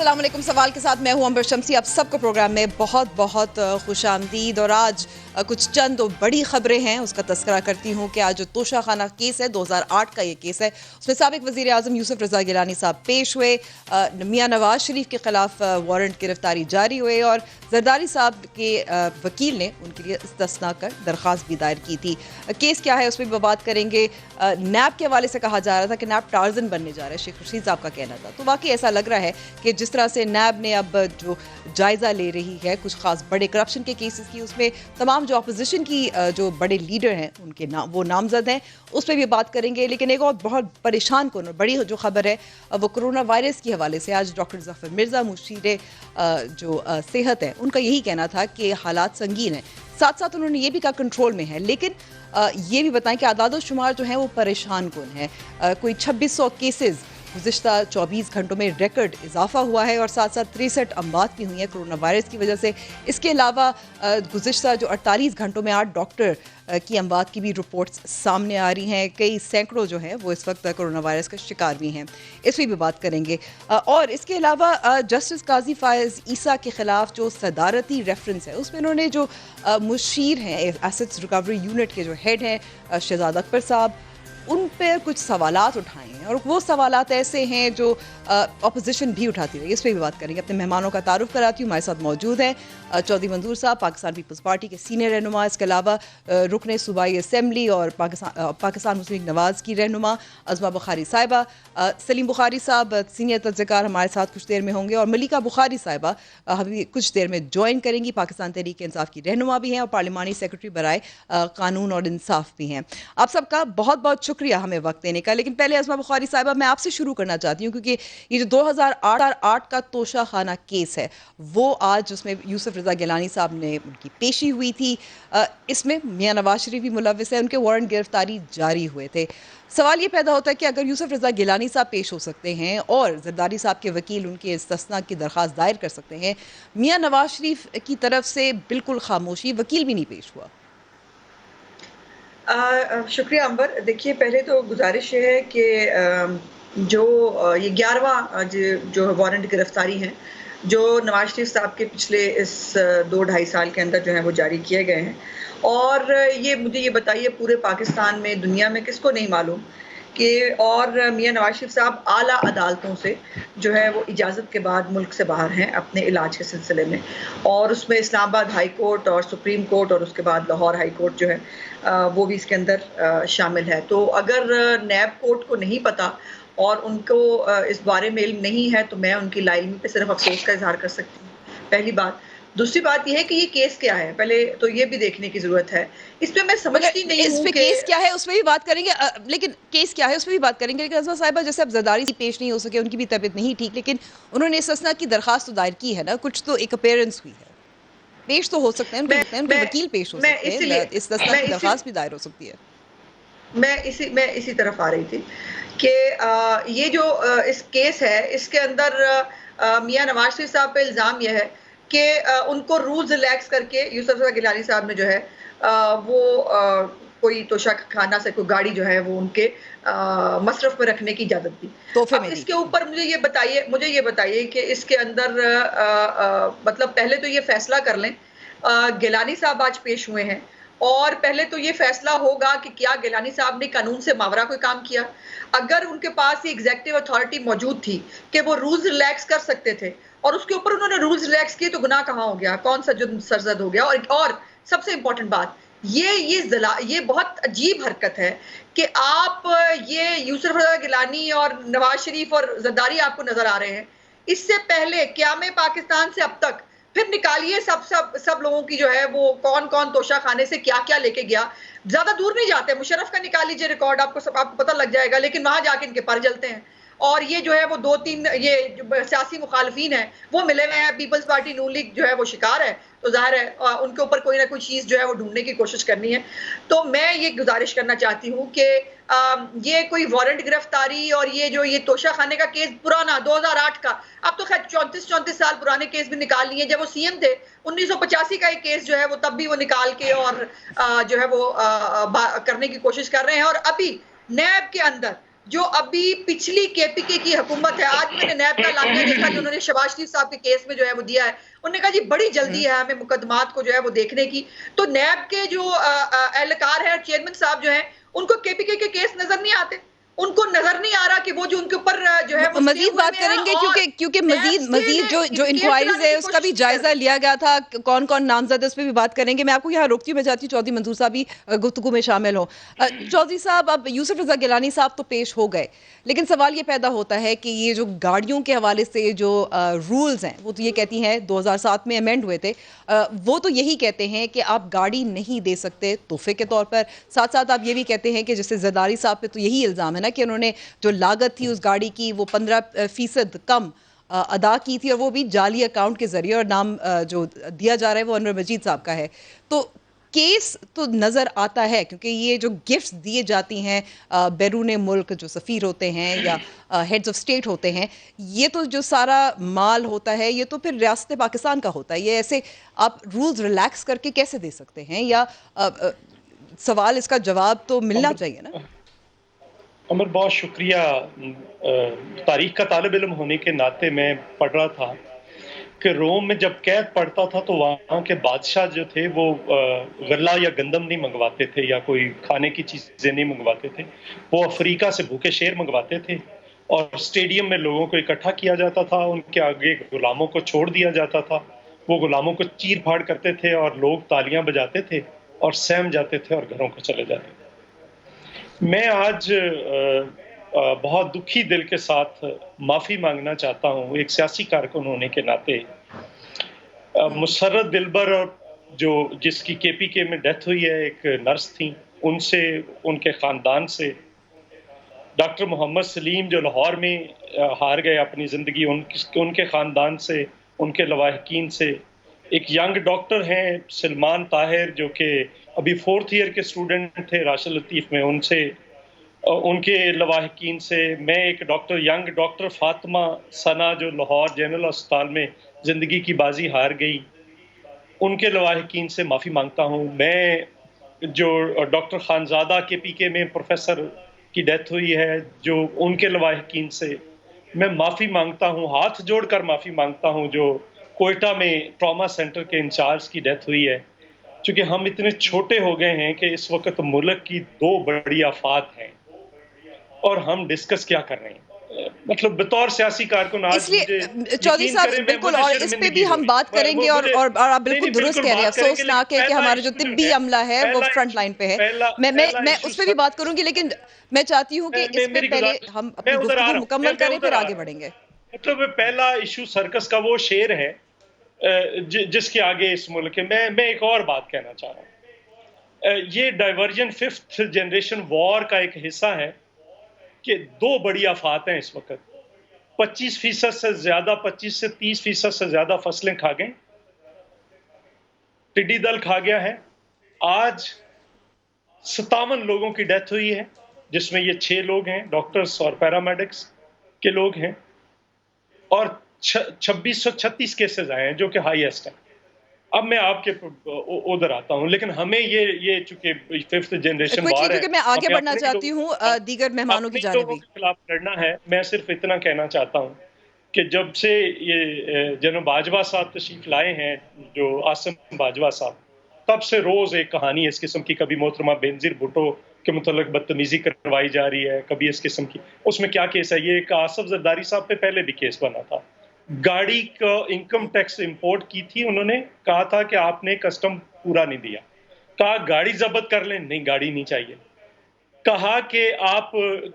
अस्सलाम वालेकुम। सवाल के साथ मैं हूं अंबर शम्सी। आप सबको प्रोग्राम में बहुत बहुत खुश आमदीद। और आज कुछ चंद बड़ी खबरें हैं, उसका तस्करा करती हूं कि आज जो तोशा खाना केस है 2008 का ये केस है, उसमें साबिक वज़ीर आज़म यूसुफ रज़ा गिलानी साहब पेश हुए। मियां नवाज शरीफ के खिलाफ वारंट गिरफ्तारी जारी हुए और जरदारी साहब के वकील ने उनके लिए इस्तस्ना कर दरख्वास्त भी दायर की थी। केस क्या है उसमें भी बात करेंगे। नैब के हवाले से कहा जा रहा था कि नैब टार्जन बनने जा रहा है, शेख रशीद साहब का कहना था। तो वाकई ऐसा लग रहा है कि जिस तरह से नैब ने अब जो जायज़ा ले रही है कुछ खास बड़े करप्शन के केसेस की, उसमें तमाम जो अपोजिशन की जो बड़े लीडर हैं उनके वो नामजद हैं, उस पर भी बात करेंगे। लेकिन एक और बहुत परेशान कौन बड़ी जो खबर है वो कोरोना वायरस के हवाले से। आज डॉक्टर जफर मिर्ज़ा मुशीर जो सेहत है उनका यही कहना था कि हालात संगीन हैं। साथ साथ उन्होंने ये भी कहा कंट्रोल में है, लेकिन ये भी बताएं कि आदाद शुमार जो है वो परेशान कौन है। कोई 2600 केसेस गुज़िश्ता 24 घंटों में रिकॉर्ड इजाफा हुआ है और साथ साथ 63 अमवात भी हुई हैं कोरोना वायरस की वजह से। इसके अलावा गुज़िश्ता जो 48 घंटों में 8 डॉक्टर की अमवात की भी रिपोर्ट्स सामने आ रही हैं। कई सैकड़ों जो हैं वो इस वक्त कोरोना वायरस का शिकार भी हैं, इस पर भी बात करेंगे। और इसके अलावा जस्टिस काजी फायज़ ईसा के ख़िलाफ़ जो सदारती रेफरेंस है उसमें उन्होंने जो मुशीर हैं एसेट्स रिकवरी यूनिट के जो हेड हैं शहजाद अकबर साहब, उन पर कुछ सवालात उठाए हैं और वो सवालात ऐसे हैं जो अपोजिशन भी उठाती रही। इस पर भी बात करेंगे। अपने मेहमानों का तारुफ कराती हूँ। हमारे साथ मौजूद हैं चौधरी मंजूर साहब, पाकिस्तान पीपल्स पार्टी के सीनियर रहनुमा। इसके अलावा रुकन सूबाई असम्बली और पाकिस्तान मुस्लिम लीग नवाज़ की रहनुमा अज़मा बुखारी साहिबा। सलीम बुखारी साहब सीनियर तजज़कार हमारे साथ कुछ देर में होंगे और मलिका बुखारी साहिबा अभी कुछ देर में ज्वाइन करेंगी। पाकिस्तान तहरीक इंसाफ की रहनुमा भी हैं और पार्लिमानी सेक्रेटरी बराए कानून और इंसाफ भी हैं। आप सबका बहुत बहुत शुक्रिया हमें वक्त देने का। लेकिन पहले अज़मा बुखारी साहिबा मैं आपसे शुरू करना चाहती हूँ क्योंकि ये जो 2008 का तोशा खाना केस है वो आज उसमें यूसुफ रज़ा गिलानी साहब ने उनकी पेशी हुई थी। इसमें मियां नवाज शरीफ भी मुलव्विस है, उनके वारंट गिरफ्तारी जारी हुए थे। सवाल ये पैदा होता है कि अगर यूसुफ रज़ा गिलानी साहब पेश हो सकते हैं और जरदारी साहब के वकील उनके इस्तस्ना की दरख्वास्त दायर कर सकते हैं, मियां नवाज शरीफ की तरफ से बिल्कुल खामोशी, वकील भी नहीं पेश हुआ। शुक्रिया अंबर। देखिए, पहले तो गुजारिश ये है कि जो ये 11वां जो वारंट गिरफ्तारी हैं जो नवाज शरीफ साहब के पिछले इस 2-2.5 साल के अंदर जो है वो जारी किए गए हैं। और ये मुझे ये बताइए पूरे पाकिस्तान में, दुनिया में किसको नहीं मालूम कि और मियां नवाज शरीफ साहब आला अदालतों से जो है वो इजाज़त के बाद मुल्क से बाहर हैं अपने इलाज के सिलसिले में। और उसमें इस्लामाबाद हाई कोर्ट और सुप्रीम कोर्ट और उसके बाद लाहौर हाई कोर्ट जो है वो भी इसके अंदर शामिल है। तो अगर नैब कोर्ट को नहीं पता और उनको इस बारे में इल्म नहीं है तो मैं उनकी लाइल्मी पे सिर्फ अफसोस का इजहार कर सकती हूँ, पहली बात। दूसरी बात यह है कि ये केस क्या है, पहले तो ये भी देखने की जरूरत है। इस पे मैं समझती नहीं हूँ कि केस क्या है उसमें भी बात करेंगे। लेकिन केस क्या है उसमें भी बात करेंगे। लेकिन अज़मा साहिबा, जैसे अब जरदारी पेश नहीं हो सके, उनकी भी तबीयत नहीं ठीक, लेकिन उन्होंने इस्तस्ना की दरखास्त तो दायर की है ना, कुछ तो एक अपीयरेंस हुई है, पेश तो हो सकते हैं, उनके वकील पेश हो सकते हैं, इस्तस्ना की दरखास्त भी दायर हो सकती है। मैं इसी तरफ आ रही थी कि ये जो इस केस है इसके अंदर मियां नवाज शरीफ साहब पे इल्ज़ाम यह है कि उनको रूल्स रिलैक्स करके यूसुफ रज़ा गिलानी साहब ने जो है वो कोई तोशा खाना से कोई गाड़ी जो है वो उनके मसरफ में रखने की इजाज़त दी। अब इसके ऊपर मुझे ये बताइए कि इसके अंदर मतलब पहले तो ये फैसला कर लें, गिलानी साहब आज पेश हुए हैं और पहले तो ये फैसला होगा कि क्या गिलानी साहब ने कानून से मावरा कोई काम किया। अगर उनके पास ये एग्जीक्यूटिव अथॉरिटी मौजूद थी कि वो रूल्स रिलैक्स कर सकते थे और उसके ऊपर उन्होंने रूल्स रिलैक्स किए तो गुनाह कहाँ हो गया, कौन सा जुर्म सरजद हो गया। और सबसे इंपॉर्टेंट बात ये बहुत अजीब हरकत है कि आप ये यूसुफ रज़ा गिलानी और नवाज शरीफ और जरदारी आपको नजर आ रहे हैं। इससे पहले क़याम पाकिस्तान से अब तक फिर निकालिए सब लोगों की जो है वो कौन-कौन तोशा खाने से क्या-क्या लेके गया। ज़्यादा दूर नहीं जाते, मुशर्रफ का निकाल लीजिए रिकॉर्ड, आपको पता लग जाएगा। लेकिन वहाँ जाके इनके पर जलते हैं। और ये जो है वो 2-3 ये जो सियासी मुखालिफिन हैं वो मिले हुए हैं, पीपल्स पार्टी नून लीग जो है वो शिकार है। तो ज़ाहिर है उनके ऊपर कोई ना कोई चीज़ जो है वो ढूँढने की कोशिश करनी है। तो मैं ये गुज़ारिश करना चाहती हूँ कि ये कोई वारंट गिरफ्तारी और ये तोशा खाने का केस पुराना 2008 का, अब तो खैर 34 साल पुराने केस भी निकाल लिए। जब वो सीएम थे 1985 का एक केस जो है वो तब भी वो निकाल के और जो है वो करने की कोशिश कर रहे हैं। और अभी नैब के अंदर जो अभी पिछली केपीके की हुकूमत है, आज मैंने नैब का लामिया देखा जो उन्होंने शहबाज शरीफ साहब के केस में जो है वो दिया है, उन्होंने कहा जी बड़ी जल्दी है हमें मुकदमात को जो है वो देखने की। तो नैब के जो एहलकार है, चेयरमैन साहब जो हैं, उनको केपीके के केस नजर नहीं आते, उनको नजर नहीं आ रहा कि वो जो उनके ऊपर जो है वो स्टे मजीद हुए बात में है, करेंगे और क्योंकि नैब मजीद स्टे मजीद ने जो इस जो केस इंक्वायरीज चलाने है की उसका भी कोशिश की जा जायजा रही है। लिया गया था, कौन कौन नामजद है उस पर भी बात करेंगे। मैं आपको यहाँ रोकती हूँ, मैं चाहती हूँ चौधरी मंजूर साहब भी गुफ्तगू में शामिल हो। चौधरी साहब, अब यूसुफ रजा गिलानी साहब तो पेश हो गए, लेकिन सवाल ये पैदा होता है कि ये जो गाड़ियों के हवाले से जो रूल्स हैं वो तो ये कहती हैं 2007 में अमेंड हुए थे, वो तो यही कहते हैं कि आप गाड़ी नहीं दे सकते तोहफे के तौर पर। साथ साथ आप ये भी कहते हैं कि जैसे जरदारी साहब पे तो यही इल्ज़ाम है ना कि उन्होंने जो लागत थी उस गाड़ी की वो 15% कम अदा की थी, और वो भी जाली अकाउंट के जरिए, और नाम जो दिया जा रहा है वो अनवर मजीद साहब का है। तो केस तो नज़र आता है, क्योंकि ये जो गिफ्ट्स दिए जाती हैं बैरून मुल्क जो सफ़ीर होते हैं या हेड्स ऑफ स्टेट होते हैं, ये तो जो सारा माल होता है ये तो फिर रियासत पाकिस्तान का होता है। ये ऐसे आप रूल्स रिलैक्स करके कैसे दे सकते हैं, या सवाल इसका जवाब तो मिलना अमर चाहिए ना। अमर, बहुत शुक्रिया। तारीख का तालिब इल्म होने के नाते मैं पढ़ रहा था कि रोम में जब कैद पड़ता था तो वहाँ के बादशाह जो थे वो गल्ला या गंदम नहीं मंगवाते थे या कोई खाने की चीज़ें नहीं मंगवाते थे, वो अफ्रीका से भूखे शेर मंगवाते थे और स्टेडियम में लोगों को इकट्ठा किया जाता था, उनके आगे गुलामों को छोड़ दिया जाता था, वो गुलामों को चीर फाड़ करते थे और लोग तालियां बजाते थे और सहम जाते थे और घरों को चले जाते थे। मैं आज बहुत दुखी दिल के साथ माफ़ी मांगना चाहता हूँ एक सियासी कारकुन होने के नाते। मुसर्रत दिलबर जो जिसकी केपीके में डेथ हुई है, एक नर्स थी, उनसे, उनके ख़ानदान से, डॉक्टर मोहम्मद सलीम जो लाहौर में हार गए अपनी ज़िंदगी, उनके ख़ानदान से, उनके लवाहिकीन से, एक यंग डॉक्टर हैं सलमान ताहिर जो कि अभी 4th ईयर के स्टूडेंट थे राशिद लतीफ़ में, उनसे, उनके लवाहिकीन से, मैं एक यंग डॉक्टर फातिमा सना जो लाहौर जनरल अस्पताल में ज़िंदगी की बाजी हार गई, उनके लवाहिकीन से माफ़ी मांगता हूँ। मैं जो डॉक्टर खानज़ादा केपीके में प्रोफेसर की डेथ हुई है, जो उनके लवाहिकीन से मैं माफ़ी मांगता हूँ, हाथ जोड़कर माफ़ी मांगता हूँ, जो कोयटा में ट्रॉमा सेंटर के इंचार्ज की डेथ हुई है। चूँकि हम इतने छोटे हो गए हैं कि इस वक़्त मुल्क की 2 बड़ी आफ़ात हैं और हम डिस्कस क्या कर रहे हैं। मतलब बतौर सियासी कारकुन आज मुझे इसलिए चौधरी यकीन साहब करें बिल्कुल, और इस पे भी हम बात करेंगे, और आप बिल्कुल दुरुस्त कह रहे हैं, अफसोस ना कि हमारा जो तिब्बी अमला है वो फ्रंट लाइन पे है। मैं उस पे भी बात करूंगी, लेकिन मैं चाहती हूँ कि इस पे पहले हम अपनी गुफ्तगू मुकम्मल करें, फिर आगे बढ़ेंगे। मतलब पहला इशू सर्कस का वो शेर है जिसके आगे इस मुल्क के मैं एक और बात कहना चाह रहा हूँ। ये डाइवर्जन 5th जनरेशन वॉर का एक हिस्सा है कि 2 बड़ी आफात हैं इस वक्त। 25% से ज्यादा, 25 से 30% से ज्यादा फसलें खा गए, टिड्डी दल खा गया है। आज 57 लोगों की डेथ हुई है, जिसमें ये 6 लोग हैं, डॉक्टर्स और पैरामेडिक्स के लोग हैं, और 2636 केसेस आए हैं जो कि हाईएस्ट है। अब मैं आपके उधर आता हूं, लेकिन हमें ये चूंकि 5th जनरेशन वार है, क्योंकि मैं आगे बढ़ना चाहती हूँ दीगर मेहमानों की जानिब भी। के खिलाफ लड़ना है। मैं सिर्फ इतना कहना चाहता हूं कि जब से ये जनरल बाजवा साहब तशरीफ लाए हैं, जो आसिम बाजवा साहब, तब से रोज एक कहानी इस किस्म की, कभी मोहतरमा बेनजीर भुट्टो के मुतल्लिक बदतमीजी करवाई जा रही है, कभी इस किस्म की। उसमें क्या केस है? ये एक आसिफ जरदारी साहब पे पहले भी केस बना था। गाड़ी का इनकम टैक्स इंपोर्ट की थी, उन्होंने कहा था कि आपने कस्टम पूरा नहीं दिया, कहा गाड़ी जब्त कर लें, नहीं गाड़ी नहीं चाहिए, कहा कि आप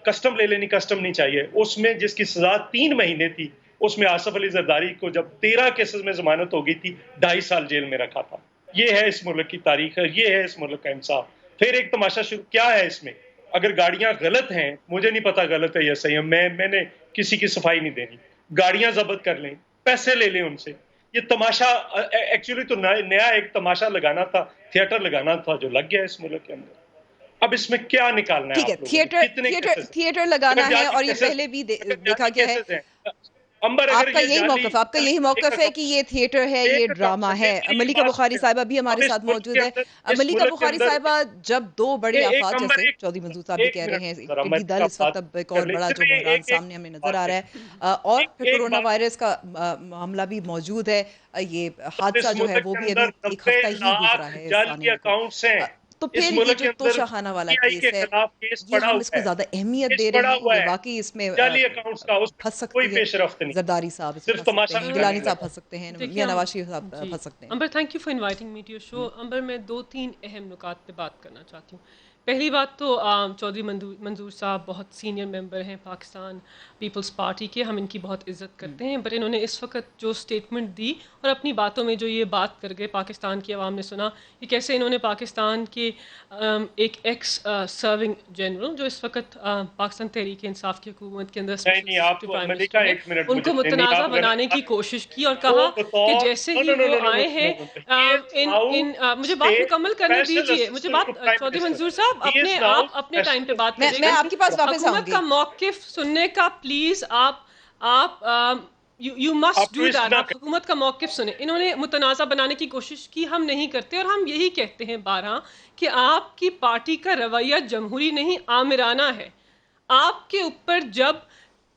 कस्टम ले लेनी, कस्टम नहीं चाहिए। उसमें जिसकी सजा 3 महीने थी, उसमें आसिफ अली जरदारी को जब 13 केसेस में जमानत हो गई थी, 2.5 साल जेल में रखा था। ये है इस मुल्क की तारीख है, ये है इस मुल्क का इंसाफ। फिर एक तमाशा शुरू क्या है इसमें? अगर गाड़ियां गलत हैं, मुझे नहीं पता गलत है या सही है, मैंने किसी की सफाई नहीं देनी, गाड़ियां जब्त कर लें, पैसे ले लें उनसे। ये तमाशा एक्चुअली तो नया एक तमाशा लगाना था, थिएटर लगाना था, जो लग गया इस मुल्क के अंदर। अब इसमें क्या निकालना है? ठीक है, थिएटर लगाना है, और ये पहले भी देखा गया है। अंबर अगर आपका ये यही जाली मौकफ, आपका यही मौकफ है कि ये थिएटर है, ये एक ड्रामा है। मेरी मलिका बात बुखारी सुनिए। साहिबा भी हमारे अब इस साथ मुल्क मौजूद के है। अंदर, इस मलिका मुल्क के बुखारी अंदर साहिबा, जब दो बड़े एक आफात अंबर, जैसे चौधरी मंजूर साहब भी एक कह रहे मिनट हैं, जरा टिड्डी मैं दल का इस बात वक्त एक कर और ले, बड़ा जो सिर्फ बहरान एक सामने हमें नजर बात आ रहा है, है, और एक कोरोना बात, वायरस का मामला भी मौजूद है। ये अब हादसा इस जो है मुल्क वो के भी अभी अंदर एक 90 हफ्ता ही गुजरा लाख है इस जाली आने को। अकाउंट्स हैं। तो इस फिर ये मुल्क जो के अंदर तोशा खाना वाला पीटीआई केस के है, खिलाफ केस ये पड़ा हम हुआ इसको है, ज्यादा अहमियत केस दे पड़ा रहे हैं, हुआ ये है वाकई इसमें जाली अकाउंट्स का, उस फंस कोई सकती है। पेशरफ्त नहीं, जरदारी साहब इसमें सिर्फ फंस सकते तमाशा हैं, दिखाने गिलानी के साहब लिए। फंस सकते हैं, देखिए मियां नवाज शरीफ साहब जी फंस सकते हैं। Amber, thank you for inviting me to your show. Amber, मैं 2-3 अहम नुकात पे बात करना चाहती हूँ। पहली बात तो चौधरी मंजूर साहब बहुत सीनियर मेंबर हैं पाकिस्तान पीपल्स पार्टी के, हम इनकी बहुत इज़्ज़त करते हैं, बट इन्होंने इस वक्त जो स्टेटमेंट दी और अपनी बातों में जो ये बात कर गए, पाकिस्तान की आवाम ने सुना कि कैसे इन्होंने पाकिस्तान के एक एक्स सर्विंग जनरल जो इस वक्त पाकिस्तान तहरीक इंसाफ की हुकूमत के अंदर नहीं नहीं, आप प्राइम मलिका मिनिस्टर हैं, एक मिनट उनको मुझे नहीं, मुतनाज़ा आप बनाने की कोशिश की और कहा कि जैसे ही वो आए हैं मुझे बात मुकम्मल करने दीजिए, मुझे बात चौधरी मंजूर साहब आप अपने टाइम पे बात मैं करिएगा। आपके पास वापस हुकूमत आऊंगी। का मौकिफ सुनने का प्लीज आप यू मस्ट डू दैट, आप हुकूमत का मौकिफ सुने। इन्होंने मुतनाज़ा बनाने की कोशिश की, हम नहीं करते और हम यही कहते हैं बारहा कि आपकी पार्टी का रवैया जमहूरी नहीं आमिराना है। आपके ऊपर जब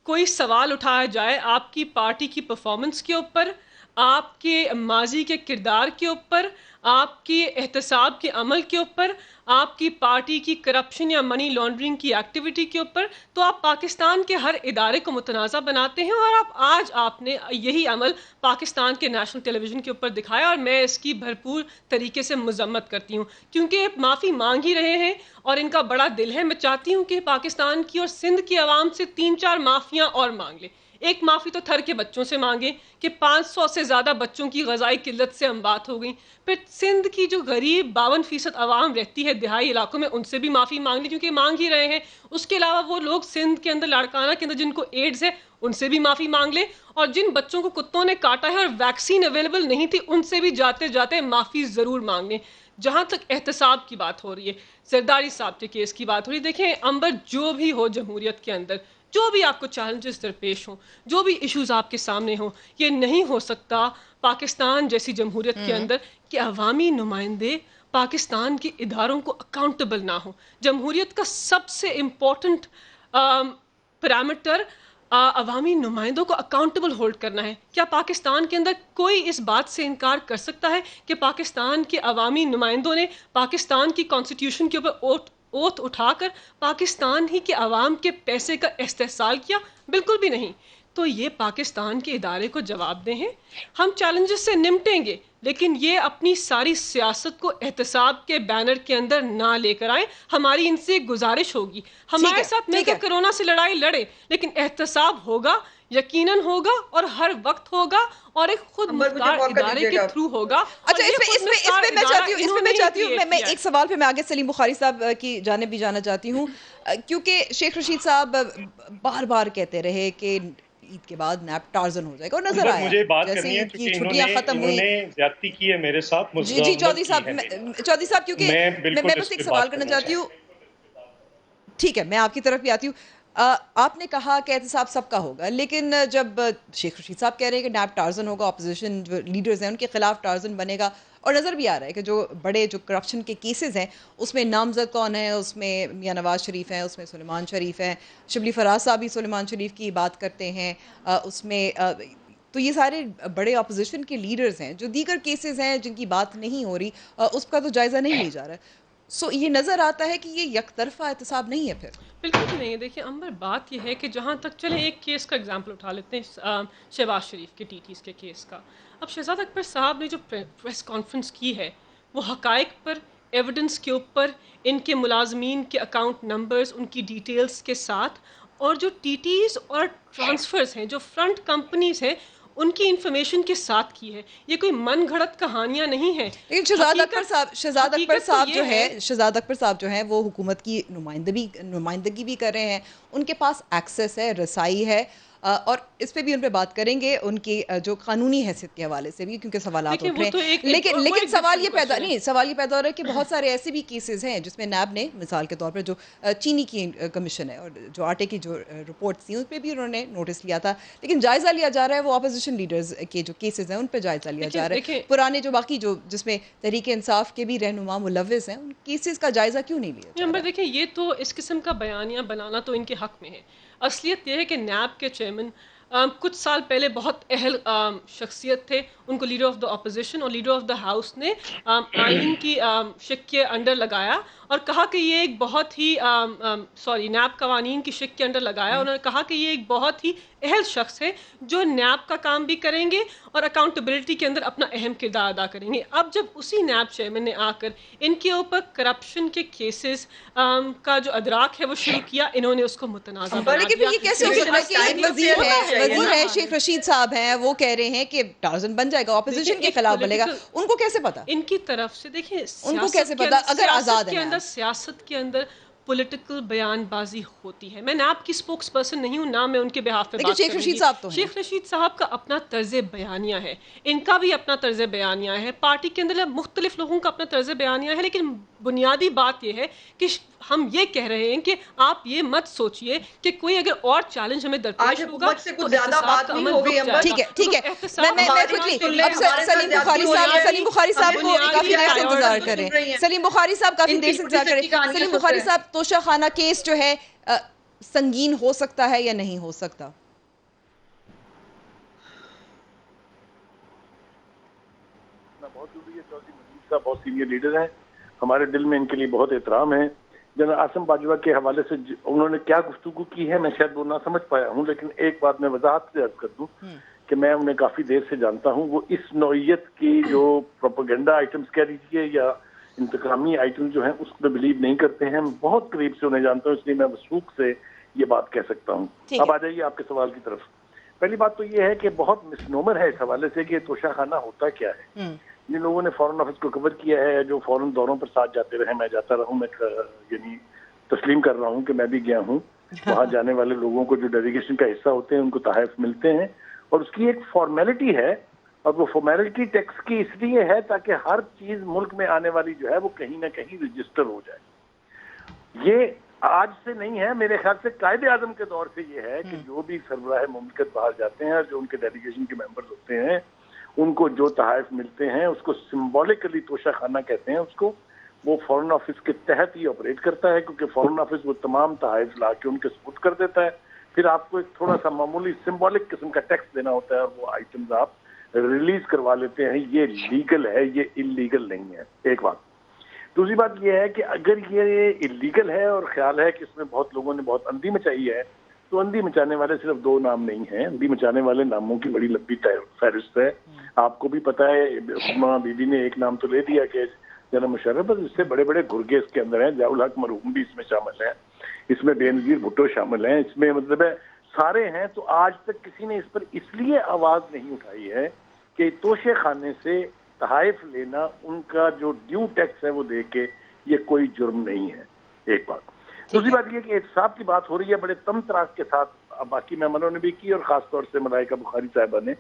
कोई सवाल उठाया जाए आपकी पार्टी की परफॉर्मेंस के ऊपर, आपके माजी के किरदार के ऊपर, आपके एहतसाब के अमल के ऊपर, आपकी पार्टी की करप्शन या मनी लॉन्ड्रिंग की एक्टिविटी के ऊपर, तो आप पाकिस्तान के हर इदारे को मुतनाज़ा बनाते हैं और आज आपने यही अमल पाकिस्तान के नेशनल टेलीविज़न के ऊपर दिखाया और मैं इसकी भरपूर तरीके से मजम्मत करती हूँ, क्योंकि माफ़ी मांग ही रहे हैं और इनका बड़ा दिल है। मैं चाहती हूँ कि पाकिस्तान की और सिंध की आवाम से 3-4 माफ़ियाँ और मांग ले। एक माफ़ी तो थर के बच्चों से मांगे कि 500 से ज़्यादा बच्चों की ग़ज़ाई किल्लत से अमवात हो गई। फिर सिंध की जो गरीब 52% आवाम रहती है दिहाई इलाकों में, उनसे भी माफ़ी मांग ली क्योंकि मांग ही रहे हैं। उसके अलावा वो लोग सिंध के अंदर, लाड़काना के अंदर जिनको एड्स है, उनसे भी माफ़ी मांग ले, और जिन बच्चों को कुत्तों ने काटा है और वैक्सीन अवेलेबल नहीं थी, उनसे भी जाते जाते माफ़ी ज़रूर मांग लें। जहाँ तक एहतसाब की बात हो रही है, जरदारी साहब के केस की बात हो रही है, देखें अंबर, जो भी हो जमहूरियत के अंदर, जो भी आपको चैलेंजेस दरपेश हों, जो भी इश्यूज आपके सामने हों, ये नहीं हो सकता पाकिस्तान जैसी जमहूरियत के अंदर कि अवामी नुमाइंदे पाकिस्तान के इदारों को अकाउंटेबल ना हो। जमहूरियत का सबसे इम्पोर्टेंट पैरामीटर अवामी नुमाइंदों को अकाउंटेबल होल्ड करना है। क्या पाकिस्तान के अंदर कोई इस बात से इनकार कर सकता है कि पाकिस्तान के अवामी नुमाइंदों ने पाकिस्तान की कॉन्स्टिट्यूशन के ऊपर ओथ उठाकर पाकिस्तान ही के अवाम के पैसे का इस्तेहसाल किया? बिल्कुल भी नहीं। तो ये पाकिस्तान के इदारे को जवाब दें हैं। हम चैलेंजेस से निपटेंगे, लेकिन ये अपनी सारी सियासत को एहतसाब के बैनर के अंदर ना लेकर आए। हमारी इनसे गुजारिश होगी, हमारे साथ मिलकर कोरोना से लड़ाई लड़े, लेकिन एहतसाब होगा, यकीनन होगा और हर वक्त होगा और एक खुद मुख्तार इदारे के थ्रू होगा। अच्छा, इसमें मैं चाहती हूँ मैं एक सवाल पे मैं आगे सलीम बुखारी साहब की जानिब भी जाना चाहती हूँ, क्योंकि शेख रशीद साहब बार बार कहते रहे कि ईद के बाद नैप टार्जन हो जाएगा और नजर आया। मुझे बात जैसे करनी है ईद की क्योंकि छुट्टियां खत्म हुई, इन्होंने ज्यादती की है मेरे साथ। जी चौधरी साहब क्योंकि मैं बस एक सवाल करना चाहती हूँ। ठीक है, मैं आपकी तरफ भी आती हूँ। आपने कहा कि एहतसाब सबका होगा, लेकिन जब शेख रशीद साहब कह रहे हैं कि नैब टार्जन होगा, अपोजिशन जो लीडर्स हैं उनके खिलाफ टार्जन बनेगा, और नज़र भी आ रहा है कि जो बड़े जो करप्शन के केसेस हैं उसमें नामजद कौन है, उसमें मियां नवाज शरीफ हैं, उसमें सुलेमान शरीफ हैं, शिबली फराज साहब भी सुलेमान शरीफ की बात करते हैं, उसमें तो ये सारे बड़े अपोजिशन के लीडर्स हैं। जो दीगर केसेस हैं जिनकी बात नहीं हो रही, उसका तो जायज़ा नहीं लिया जा रहा। सो ये नज़र आता है कि ये यकतरफा एहतसाब नहीं है। फिर बिल्कुल भी नहीं है। देखिए अंबर, बात यह है कि जहाँ तक, चले एक केस का एग्जांपल उठा लेते हैं, शहबाज शरीफ के टीटीज़ के केस का। अब शहजाद अकबर साहब ने जो प्रेस कॉन्फ्रेंस की है वो हकायक पर, एविडेंस के ऊपर, इनके मुलाजमीन के अकाउंट नंबर्स, उनकी डिटेल्स के साथ, और जो टीटीज़ और ट्रांसफ़र्स हैं, जो फ्रंट कंपनीज़ हैं, उनकी इंफॉर्मेशन के साथ की है। ये कोई मन घड़त कहानियां नहीं है। लेकिन शहजाद अकबर साहब जो है वो हुकूमत की नुमाइंदगी भी कर रहे हैं, ان کے پاس ایکسیس ہے, رسائی ہے, اور اس پہ بھی ان پہ بات کریں گے ان کی جو قانونی حیثیت کے حوالے سے بھی, کیونکہ سوالات اٹھ رہے ہیں. لیکن سوال یہ پیدا ہو رہا ہے کہ بہت سارے ایسے بھی کیسز ہیں جس میں نیب نے مثال کے طور پر جو چینی کی کمیشن ہے اور جو آٹے کی جو رپورٹس تھیں اس پہ بھی انہوں نے نوٹس لیا تھا, لیکن جائزہ لیا جا رہا ہے وہ اپوزیشن لیڈرز کے جو کیسز ہیں ان پہ جائزہ لیا جا رہا ہے. پرانے جو باقی جو جس میں تحریک انصاف کے بھی رہنما ملوث ہیں ان کیسز کا جائزہ کیوں نہیں لیا جا رہا ہے؟ دیکھیں یہ تو اس قسم کا بیانیہ بنانا تو ان کے حق میں ہے. اصلیت یہ ہے کہ نیب کے چیئرمین کچھ سال پہلے بہت اہل شخصیت تھے, ان کو لیڈر آف دا اپوزیشن اور لیڈر آف دا ہاؤس نے آئین کی شک کے انڈر لگایا اور کہا کہ یہ ایک بہت ہی نیب قوانین کی شک کے انڈر لگایا. انہوں نے کہا کہ یہ ایک بہت ہی اہل شخص ہے جو نیب کا کام بھی کریں گے اور اکاؤنٹیبلٹی کے اندر اپنا اہم کردار ادا کریں گے. اب جب اسی نیب چیئرمین نے آ کر ان کے اوپر کرپشن کے کیسز کا جو ادراک ہے وہ شروع کیا, انہوں نے اس کو متنازع بنا دیا. لیکن یہ کیسے ہو سکتا ہے کہ ایک وزیر ہے شیخ رشید صاحب ہیں, وہ کہہ رہے ہیں کہ ٹارزن بن جائے گا, اپوزیشن کے خلاف بنے گا, ان کو کیسے پتا؟ ان کی طرف سے دیکھیں ان کو کیسے پتا اگر آزاد ہے؟ سیاست کے اندر پولیٹیکل بیان بازی ہوتی ہے. میں نیب کی سپوکس پرسن نہیں ہوں, نہ میں ان کے بہاف پہ بات شیخ رشید صاحب تو ہیں. شیخ رشید صاحب کا اپنا طرز بیانیہ ہے, ان کا بھی اپنا طرز بیانیہ ہے, پارٹی کے اندر مختلف لوگوں کا اپنا طرز بیانیہ ہے. لیکن بنیادی بات یہ ہے کہ ہم یہ کہہ رہے ہیں کہ آپ یہ مت سوچئے کہ کوئی اگر اور چیلنج ہمیں درپیش ہوگا تو احتساب کا عمل رک جائے گا. ٹھیک ہے سلیم بخاری صاحب کو کافی دیر سے انتظار کر رہے ہیں. سلیم بخاری صاحب کافی دیر سے انتظار کر رہے ہیں. سلیم بخاری صاحب, توشہ خانہ کیس جو ہے سنگین ہو سکتا ہے یا نہیں ہو سکتا؟ بہت ضروری ہے. چودھری مجید صاحب بہت سینئر لیڈر ہیں, ہمارے دل میں ان کے لیے بہت احترام ہے. جنرل عاصم باجوہ کے حوالے سے انہوں نے کیا گفتگو کی ہے میں شاید وہ نہ سمجھ پایا ہوں, لیکن ایک بات میں وضاحت سے عرض کر دوں کہ میں انہیں کافی دیر سے جانتا ہوں. وہ اس نوعیت کی جو پروپیگنڈا آئٹمز کہہ لیجیے یا انتقامی آئٹم جو ہیں اس میں بلیو نہیں کرتے ہیں. بہت قریب سے انہیں جانتا ہوں, اس لیے میں وثوق سے یہ بات کہہ سکتا ہوں. اب آ جائیے آپ کے سوال کی طرف. پہلی بات تو یہ ہے کہ بہت مسنومر ہے اس حوالے سے کہ توشہ خانہ ہوتا کیا ہے. جن لوگوں نے فورن آفس کو کور کیا ہے, جو فورن دوروں پر ساتھ جاتے رہے, میں جاتا رہا ہوں, میں یعنی تسلیم کر رہا ہوں کہ میں بھی گیا ہوں. وہاں جانے والے لوگوں کو جو ڈیلیگیشن کا حصہ ہوتے ہیں ان کو تحائف ملتے ہیں, اور اس کی ایک فارمیلٹی ہے, اور وہ فارمیلٹی ٹیکس کی اس لیے ہے تاکہ ہر چیز ملک میں آنے والی جو ہے وہ کہیں نہ کہیں رجسٹر ہو جائے. یہ آج سے نہیں ہے, میرے خیال سے قائد اعظم کے دور سے یہ ہے کہ جو بھی سربراہ مملکت باہر جاتے ہیں, جو ان کے ڈیلیگیشن کے ممبرز ہوتے ہیں, ان کو جو تحائف ملتے ہیں اس کو سمبولکلی توشہ خانہ کہتے ہیں. اس کو وہ فورن آفس کے تحت ہی آپریٹ کرتا ہے, کیونکہ فورن آفس وہ تمام تحائف لا کے ان کے سپرد کر دیتا ہے. پھر آپ کو ایک تھوڑا سا معمولی سمبولک قسم کا ٹیکس دینا ہوتا ہے, اور وہ آئٹمز آپ ریلیز کروا لیتے ہیں. یہ لیگل ہے, یہ انلیگل نہیں ہے. ایک بات. دوسری بات یہ ہے کہ اگر یہ انلیگل ہے اور خیال ہے کہ اس میں بہت لوگوں نے بہت اندھی مچائی ہے, تو اندھی مچانے والے صرف 2 نام نہیں ہیں. اندھی مچانے والے ناموں کی بڑی لمبی فہرست ہے. آپ کو بھی پتا ہے, حکمہ بی بی نے ایک نام تو لے دیا کہ جناب مشرف, اس سے بڑے بڑے گرگے اس کے اندر ہیں. ضیاء الحق مرحوم بھی اس میں شامل ہیں, اس میں بے نظیر بھٹو شامل ہیں, اس میں مطلب ہے سارے ہیں. تو آج تک کسی نے اس پر اس لیے آواز نہیں اٹھائی ہے کہ توشے خانے سے تحائف لینا, ان کا جو ڈیو ٹیکس ہے وہ دے کے, یہ کوئی جرم نہیں ہے. ایک بات. دوسری بات یہ کہ احتساب کی بات ہو رہی ہے بڑے تم تراک کے ساتھ, باقی مہمانوں نے بھی کی اور خاص طور سے ملائکہ بخاری صاحبہ نے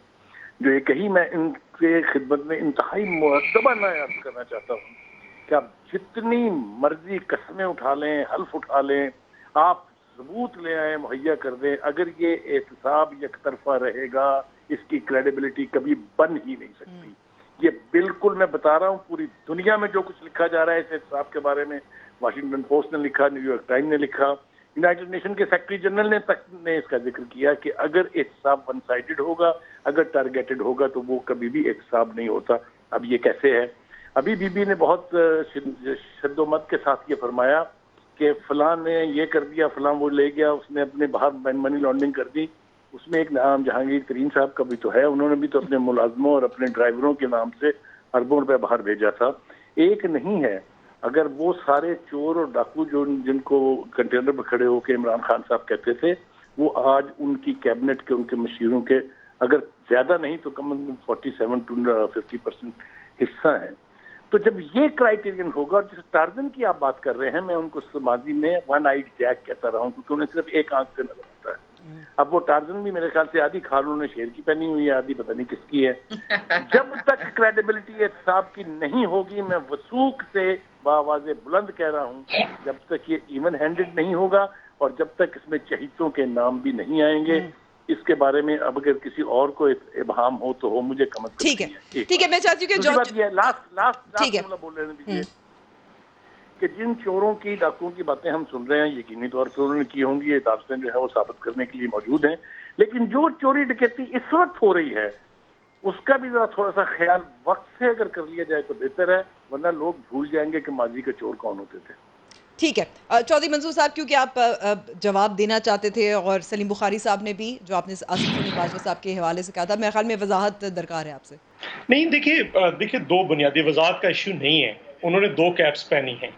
جو یہ کہی, میں ان کے خدمت میں انتہائی مؤدبانہ عرض کرنا چاہتا ہوں کہ آپ جتنی مرضی قسمیں اٹھا لیں, حلف اٹھا لیں, آپ ثبوت لے آئیں, مہیا کر دیں, اگر یہ احتساب یک طرفہ رہے گا اس کی کریڈیبلٹی کبھی بن ہی نہیں سکتی. یہ بالکل میں بتا رہا ہوں, پوری دنیا میں جو کچھ لکھا جا رہا ہے اس احتساب کے بارے میں, واشنگٹن پوسٹ نے لکھا, نیو یارک ٹائم نے لکھا, یونائٹڈ نیشن کے سیکرٹری جنرل نے تک نے اس کا ذکر کیا کہ اگر احتساب ون سائیڈڈ ہوگا, اگر ٹارگیٹڈ ہوگا تو وہ کبھی بھی احتساب نہیں ہوتا. اب یہ کیسے ہے؟ ابھی بی بی نے بہت شد و مت کے ساتھ یہ فرمایا کہ فلاں نے یہ کر دیا, فلاں وہ لے گیا, اس نے اپنے باہر منی لانڈرنگ کر دی. اس میں ایک نام جہانگیر ترین صاحب کا بھی تو ہے, انہوں نے بھی تو اپنے ملازموں اور اپنے ڈرائیوروں کے نام سے اربوں روپے باہر بھیجا تھا. ایک نہیں ہے. اگر وہ سارے چور اور ڈاکو جو جن کو کنٹینر پہ کھڑے ہو کے عمران خان صاحب کہتے تھے, وہ آج ان کی کیبنٹ کے, ان کے مشیروں کے اگر زیادہ نہیں تو کم از کم 47 to 50% حصہ ہیں. تو جب یہ کرائیٹیرین ہوگا، اور جس ٹارزن کی آپ بات کر رہے ہیں، میں ان کو ماضی میں ون آئیڈ جیک کہتا رہا ہوں، کیونکہ انہیں صرف ایک آنکھ سے نظر آتا ہے. اب وہ ٹارزن بھی میرے خیال سے آدھی کھال انہوں نے شیر کی پہنی ہوئی ہے، آدھی پتہ نہیں کس کی ہے. جب تک کریڈیبلٹی احتساب کی نہیں ہوگی، میں وثوق سے بآواز بلند کہہ رہا ہوں، جب تک یہ ایون ہینڈڈ نہیں ہوگا اور جب تک اس میں چہیتوں کے نام بھی نہیں آئیں گے، اس کے بارے میں اب اگر کسی اور کو ابہام ہو تو ہو، مجھے کم از کم ٹھیک ہے ٹھیک ہے. میں چاہتی ہوں کہ دوسری بات یہ ہے، لاسٹ ٹھیک ہے جملہ بول رہے دیجیے کہ جن چوروں کی، ڈاکوؤں کی باتیں ہم سن رہے ہیں، یقینی طور پہ انہوں نے کی ہوں گی، یہ داستان جو ہے وہ ثابت کرنے کے لیے موجود ہیں، لیکن جو چوری ڈکیتی اس وقت ہو رہی ہے اس کا بھی ذرا تھوڑا سا خیال وقت سے اگر کر لیا جائے تو بہتر ہے، ورنہ لوگ بھول جائیں گے کہ ماضی کے چور کون ہوتے تھے. ٹھیک ہے. چودھری منصور صاحب، کیونکہ آپ جواب دینا چاہتے تھے اور سلیم بخاری صاحب نے بھی جو آپ نے آصف غنی باجوہ صاحب کے حوالے سے کہا تھا، میرے خیال میں وضاحت درکار ہے آپ سے. نہیں، دیکھیے دو بنیادی وضاحت کا ایشو نہیں ہے. انہوں نے دو کیپس پہنی ہیں.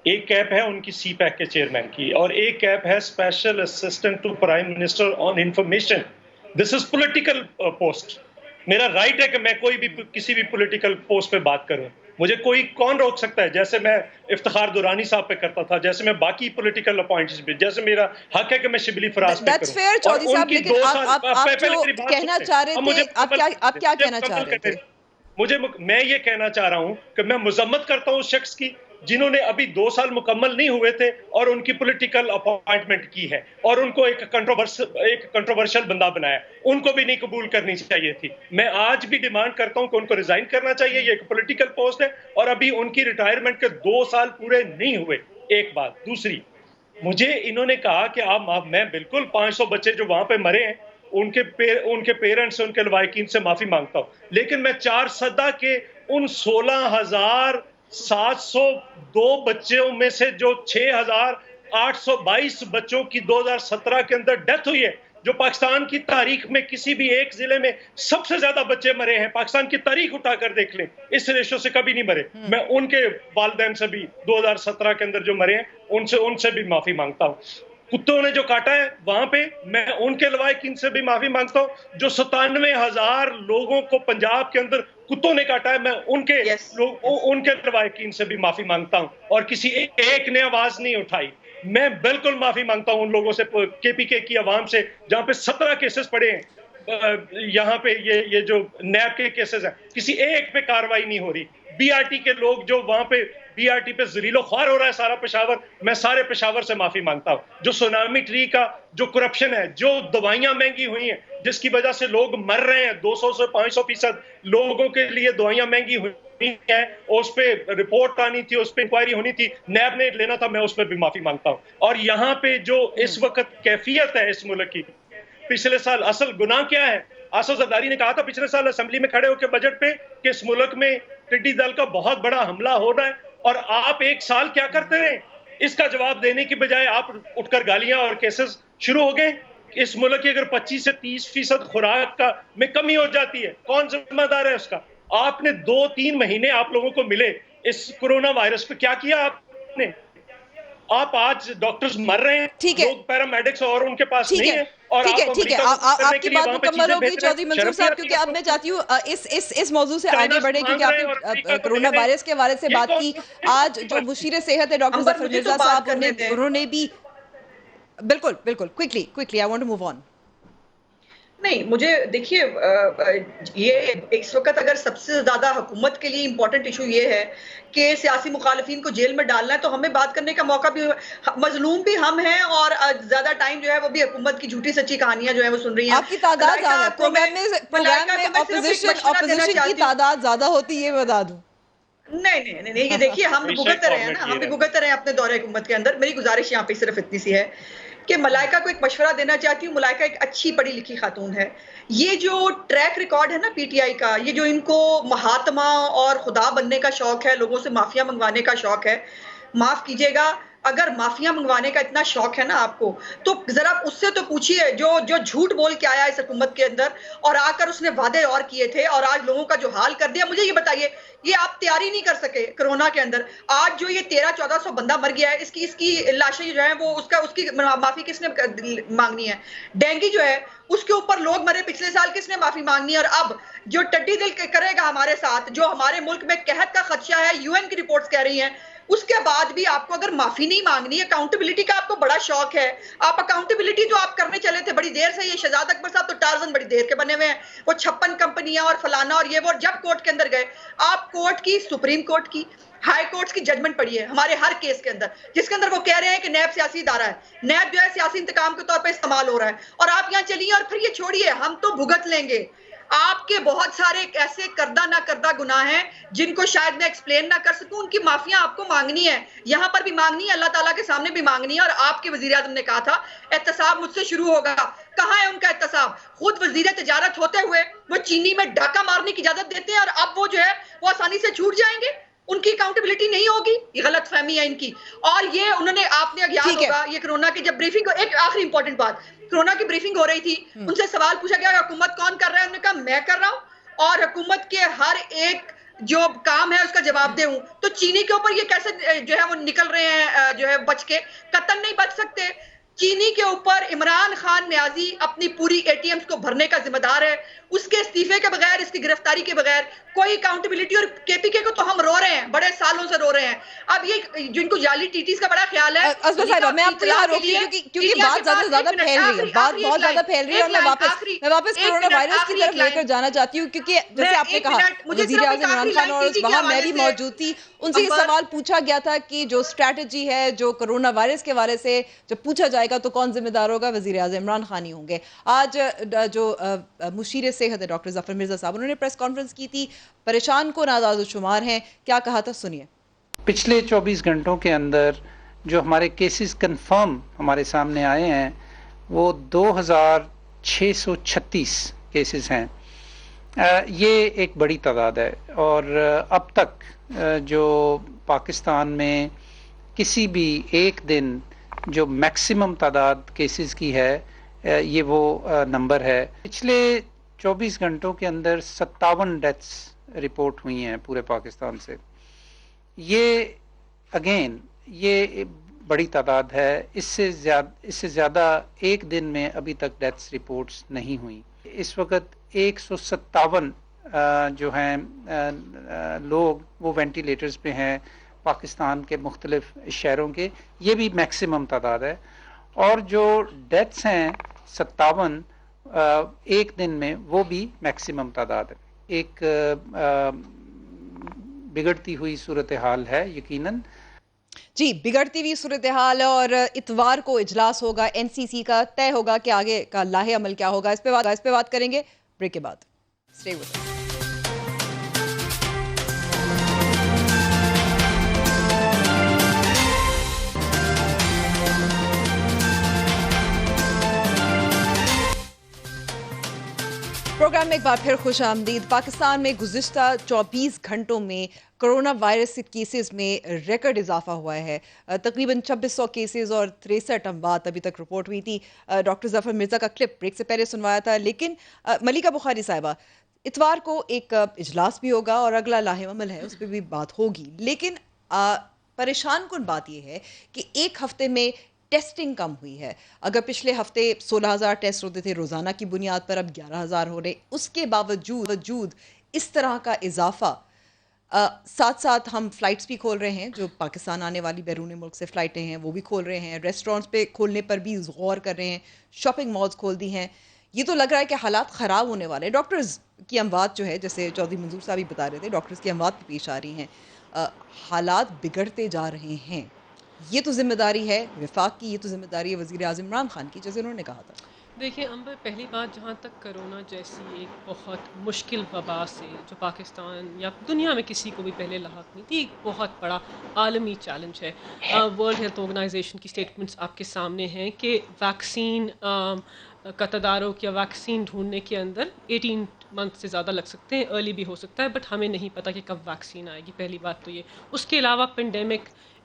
ایک کیپ ہے ان کی سی پیک کے چیئرمین کی، اور ایک کیپ ہے special assistant to prime minister on information. This is political post. میرا رائٹ ہے کہ میں کوئی بھی کسی بھی پولیٹیکل پوسٹ پہ بات کروں. مجھے کوئی کون روک سکتا ہے؟ جیسے میں افتخار دورانی صاحب پہ کرتا تھا، جیسے میں باقی پولیٹیکل اپوائنٹس پہ، جیسے میرا حق ہے کہ میں شبلی فراز پہ That's کروں. fair, چودھری صاحب، لیکن آپ جو کہنا چاہ رہے تھے، آپ کیا کہنا چاہ رہے تھے؟ میں یہ کہنا چاہ رہا ہوں کہ میں مذمت کرتا ہوں اس شخص کی جنہوں نے ابھی 2 سال مکمل نہیں ہوئے تھے اور ان کی پولیٹیکل اپوائنٹمنٹ کی ہے اور ان کو ایک کنٹروورشل بندہ بنایا. ان کو بھی نہیں قبول کرنی چاہیے تھی. میں آج بھی ڈیمانڈ کرتا ہوں کہ ان کو ریزائن کرنا چاہیے. یہ ایک پولیٹیکل پوسٹ ہے اور ابھی ان کی ریٹائرمنٹ کے 2 سال پورے نہیں ہوئے. ایک بات. دوسری، مجھے انہوں نے کہا کہ میں بالکل 500 بچے جو وہاں پہ مرے ہیں ان کے پیرنٹس، ان کے لواحقین سے معافی مانگتا ہوں، لیکن میں 4 سدہ کے ان 16,702 بچوں میں سے جو 6,822 بچوں کی 2017 کے اندر ڈیتھ ہوئی ہے، جو پاکستان کی تاریخ میں کسی بھی ایک ضلع میں سب سے زیادہ بچے مرے ہیں، پاکستان کی تاریخ اٹھا کر دیکھ لیں، اس ریشو سے کبھی نہیں مرے. میں ان کے والدین سے بھی 2017 کے اندر جو مرے ہیں ان سے بھی معافی مانگتا ہوں. کتوں نے جو کاٹا ہے وہاں پہ میں ان کے لواحقین سے بھی معافی مانگتا ہوں. جو 97,000 لوگوں کو پنجاب کے اندر کتوں نے کاٹا ہے، میں ان کے لواحقین سے بھی معافی مانگتا ہوں، اور کسی ایک نے آواز نہیں اٹھائی. میں بالکل معافی مانگتا ہوں ان لوگوں سے، کے پی کے کی عوام سے، جہاں پہ 17 کیسز پڑے ہیں. یہاں پہ یہ جو نیب کے کیسز ہیں، کسی ایک پہ کاروائی نہیں ہو رہی. بی آر ٹی کے لوگ جو وہاں پہ بی آر ٹی پہ ذلیل و خوار ہو رہا ہے سارا پشاور، میں سارے پشاور سے معافی مانگتا ہوں. جو سونامی ٹری کا جو کرپشن ہے، جو دوائیاں مہنگی ہوئی ہیں جس کی وجہ سے لوگ مر رہے ہیں، 200 سے 500% لوگوں کے لیے دوائیاں مہنگی ہوئی ہیں، اس پہ رپورٹ آنی تھی، اس پہ انکوائری ہونی تھی، نیب نے لینا تھا، میں اس پہ بھی معافی مانگتا ہوں. اور یہاں پہ جو اس وقت کیفیت ہے اس ملک کی، پچھلے سال اصل گناہ کیا ہے؟ آصف زرداری نے کہا تھا پچھلے سال اسمبلی میں کھڑے ہو کے بجٹ پہ کہ اس ملک میں ٹڈی دل کا بہت بڑا حملہ ہو رہا ہے، اور آپ 1 سال کیا کرتے رہے؟ اس کا جواب دینے کی بجائے آپ اٹھ کر گالیاں اور کیسز شروع ہو گئے. اس ملک کی اگر 25 سے 30% خوراک میں کمی ہو جاتی ہے، کون ذمہ دار ہے اس کا؟ آپ نے 2-3 مہینے آپ لوگوں کو ملے اس کورونا وائرس پہ، کیا کیا آپ نے؟ آپ آج ڈاکٹرز مر رہے ہیں، لوگ پیرامیڈکس اور ان کے پاس نہیں ہے، اور ٹھیک ہے آپ کی بات مکمل ہو گئی چودھری منصور صاحب، کیونکہ اب میں چاہتی ہوں اس موضوع سے آگے بڑھے، کیونکہ آپ نے کرونا وائرس کے حوالے سے بات کی. آج جو مشیر صحت ہے ڈاکٹر ظفر مرزا صاحب، انہوں نے بھی بالکل quickly I want to move on. نہیں، مجھے دیکھیے یہ اس وقت اگر سب سے زیادہ حکومت کے لیے امپورٹنٹ ایشو یہ ہے کہ سیاسی مخالفین کو جیل میں ڈالنا ہے، تو ہمیں بات کرنے کا موقع بھی، مظلوم بھی ہم ہیں، اور زیادہ ٹائم جو ہے وہ بھی حکومت کی جھوٹی سچی کہانیاں جو ہیں وہ سن رہی ہیں. آپ کی تعداد زیادہ ہے پروگرام میں، اپوزیشن کی تعداد زیادہ ہوتی، یہ بتا دوں. نہیں، یہ دیکھیے ہم بھی بھگت رہے ہیں نا، ہم بھی بھگت رہے ہیں اپنے دور حکومت کے اندر. میری گزارش یہاں پہ صرف اتنی سی ہے کہ ملائکہ کو ایک مشورہ دینا چاہتی ہوں. ملائکہ ایک اچھی پڑھی لکھی خاتون ہے. یہ جو ٹریک ریکارڈ ہے نا پی ٹی آئی کا، یہ جو ان کو مہاتما اور خدا بننے کا شوق ہے، لوگوں سے معافیاں منگوانے کا شوق ہے، معاف کیجئے گا، اگر مافیا منگوانے کا اتنا شوق ہے نا آپ کو تو ذرا اس سے تو پوچھیے جو جھوٹ بول کے آیا اس حکومت کے اندر اور آ کر اس نے وعدے اور کیے تھے اور آج لوگوں کا جو حال کر دیا. مجھے یہ بتائیے یہ آپ تیاری نہیں کر سکے کرونا کے اندر. آج جو یہ 1300-1400 بندہ مر گیا ہے اس کی لاشیں جو ہیں وہ اس کی معافی کس نے مانگنی ہے. ڈینگی جو ہے اس کے اوپر لوگ مرے پچھلے سال کس نے معافی مانگنی ہے. اور اب جو ٹڈی دل کرے گا ہمارے ساتھ جو ہمارے ملک میں قحط کا خدشہ ہے یو این کی رپورٹس کہہ رہی ہیں اس کے بعد بھی آپ کو اگر معافی نہیں مانگنی. اکاؤنٹیبلٹی کا آپ کو بڑا شوق ہے. آپ اکاؤنٹیبلٹی جو آپ کرنے چلے تھے بڑی دیر سے یہ شہزاد اکبر صاحب تو ٹارزن بڑی دیر کے بنے ہوئے ہیں. وہ 56 کمپنیاں اور فلانا اور یہ وہ جب کورٹ کے اندر گئے آپ کورٹ کی سپریم کورٹ کی ہائی کورٹس کی ججمنٹ پڑھی ہے ہمارے ہر کیس کے اندر جس کے اندر وہ کہہ رہے ہیں کہ نیب سیاسی ادارہ ہے. نیب جو ہے سیاسی انتقام کے طور پہ استعمال ہو رہا ہے اور آپ یہاں چلیے اور پھر یہ چھوڑیے ہم تو بھگت لیں گے. آپ کے بہت سارے ایسے کردہ نہ کردہ گناہ ہیں جن کو شاید میں ایکسپلین نہ کر سکوں. ان کی معافیاں آپ کو مانگنی ہے یہاں پر بھی مانگنی ہے اللہ تعالیٰ کے سامنے بھی مانگنی ہے. اور آپ کے وزیر اعظم نے کہا تھا احتساب مجھ سے شروع ہوگا. کہاں ہے ان کا احتساب؟ خود وزیر تجارت ہوتے ہوئے وہ چینی میں ڈاکہ مارنے کی اجازت دیتے ہیں اور اب وہ جو ہے وہ آسانی سے چھوٹ جائیں گے. ان کی اکاؤنٹیبلٹی نہیں ہوگی. یہ غلط فہمی ہے ان کی. اور یہ انہوں نے آپ نے یاد ٹھیک ہے. ہوگا یہ کرونا کی جب بریفنگ ایک آخری امپورٹنٹ بات کرونا کی بریفنگ ہو رہی تھی ان سے سوال پوچھا گیا حکومت کون کر رہا ہے. انہوں نے کہا میں کر رہا ہوں اور حکومت کے ہر ایک جو کام ہے اس کا جواب دے ہوں. تو چینی کے اوپر یہ کیسے جو ہے وہ نکل رہے ہیں جو ہے بچ کے قطن نہیں بچ سکتے. چینی کے اوپر عمران خان نیازی اپنی پوری اے ٹی ایمز کو بھرنے کا ذمہ دار ہے. اس کے استعفے کے بغیر اس کی گرفتاری کے بغیر کوئی اکاؤنٹیبلٹی. اور کے پی کے کو تو ہم رو رہے ہیں بڑے سالوں سے رو رہے ہیں. اب یہ جن کو جعلی ٹیٹیز کا بڑا خیال ہے ازبر صاحبہ میں آپ کو یہاں روکتی ہوں کیونکہ بات زیادہ پھیل رہی ہے. بات بہت زیادہ پھیل رہی ہے اور میں واپس کرونا وائرس کی طرف لے کر جانا چاہتی ہوں کیونکہ جیسے آپ نے کہا وزیر اعظم عمران خان اور وہاں میں بھی موجود تھی ان سے یہ سوال پوچھا گیا تھا کہ جو اسٹریٹجی ہے جو کرونا وائرس کے حوالے سے جب پوچھا جائے گا تو کون ذمہ دار ہوگا؟ وزیر اعظم عمران خان ہی ہوں گے. آج جو مشیر صحت ہے ڈاکٹر ظفر مرزا صاحب انہوں نے پریس کانفرنس کی تھی. پریشان کن اعداد و شمار ہیں. کیا کہا تھا سنیے. پچھلے 24 گھنٹوں کے اندر جو ہمارے کیسز کنفرم ہمارے سامنے آئے ہیں وہ 2636 کیسز ہیں. یہ ایک بڑی تعداد ہے اور اب تک جو پاکستان میں کسی بھی ایک دن جو میکسیمم تعداد کیسز کی ہے یہ وہ نمبر ہے. پچھلے 24 گھنٹوں کے اندر 57 ڈیتھس رپورٹ ہوئی ہیں پورے پاکستان سے. یہ اگین یہ بڑی تعداد ہے. اس سے زیادہ ایک دن میں ابھی تک ڈیتھس رپورٹس نہیں ہوئی. اس وقت 157 جو ہیں لوگ وہ وینٹیلیٹرز پہ ہیں پاکستان کے مختلف شہروں کے. یہ بھی میکسیمم تعداد ہے. اور جو ڈیتھس ہیں 57 ایک دن میں وہ بھی میکسیمم تعداد ہے. ایک بگڑتی ہوئی صورتحال ہے یقیناً. جی بگڑتی ہوئی صورتحال اور اتوار کو اجلاس ہوگا این سی سی کا. طے ہوگا کہ آگے کا لاہ عمل کیا ہوگا. اس پہ بات کریں گے بریک کے بعد. Stay with us. پروگرام میں ایک بار پھر خوش آمدید. پاکستان میں گزشتہ 24 گھنٹوں میں کرونا وائرس کے کیسز میں ریکارڈ اضافہ ہوا ہے. تقریباً 2600 کیسز اور 63 اموات ابھی تک رپورٹ ہوئی تھی. ڈاکٹر ظفر مرزا کا کلپ بریک سے پہلے سنوایا تھا. لیکن ملیکہ بخاری صاحبہ اتوار کو ایک اجلاس بھی ہوگا اور اگلا لاہ عمل ہے اس پہ بھی بات ہوگی. لیکن پریشان کن بات یہ ہے کہ ایک ہفتے میں ٹیسٹنگ کم ہوئی ہے. اگر پچھلے ہفتے 16,000 ٹیسٹ ہوتے تھے روزانہ کی بنیاد پر اب 11,000 ہو رہے. اس کے باوجود اس طرح کا اضافہ ساتھ ساتھ ہم فلائٹس بھی کھول رہے ہیں جو پاکستان آنے والی بیرون ملک سے فلائٹیں ہیں وہ بھی کھول رہے ہیں. ریسٹورینٹس پہ کھولنے پر بھی غور کر رہے ہیں. شاپنگ مالز کھول دی ہیں. یہ تو لگ رہا ہے کہ حالات خراب ہونے والے. ڈاکٹرز کی اموات جو ہے جیسے چودھری منظور صاحب بھی بتا رہے تھے ڈاکٹرز کی اموات بھی پیش آ رہی ہیں. حالات بگڑتے جا رہے ہیں. یہ تو ذمہ داری ہے وفاق کی. یہ تو ذمہ داری ہے وزیر اعظم عمران خان کی جیسے انہوں نے کہا تھا. دیکھیں امبر پہلی بات جہاں تک کرونا جیسی ایک بہت مشکل وبا سے جو پاکستان یا دنیا میں کسی کو بھی پہلے لاحق نہیں تھی ایک بہت بڑا عالمی چیلنج ہے. ورلڈ ہیلتھ آرگنائزیشن کی سٹیٹمنٹس آپ کے سامنے ہیں کہ ویکسین کا تدارک یا ویکسین ڈھونڈنے کے اندر मंथ से ज़्यादा लग सकते हैं, अर्ली भी हो सकता है, बट हमें नहीं पता कि कब वैक्सीन आएगी, पहली बात तो ये। उसके अलावा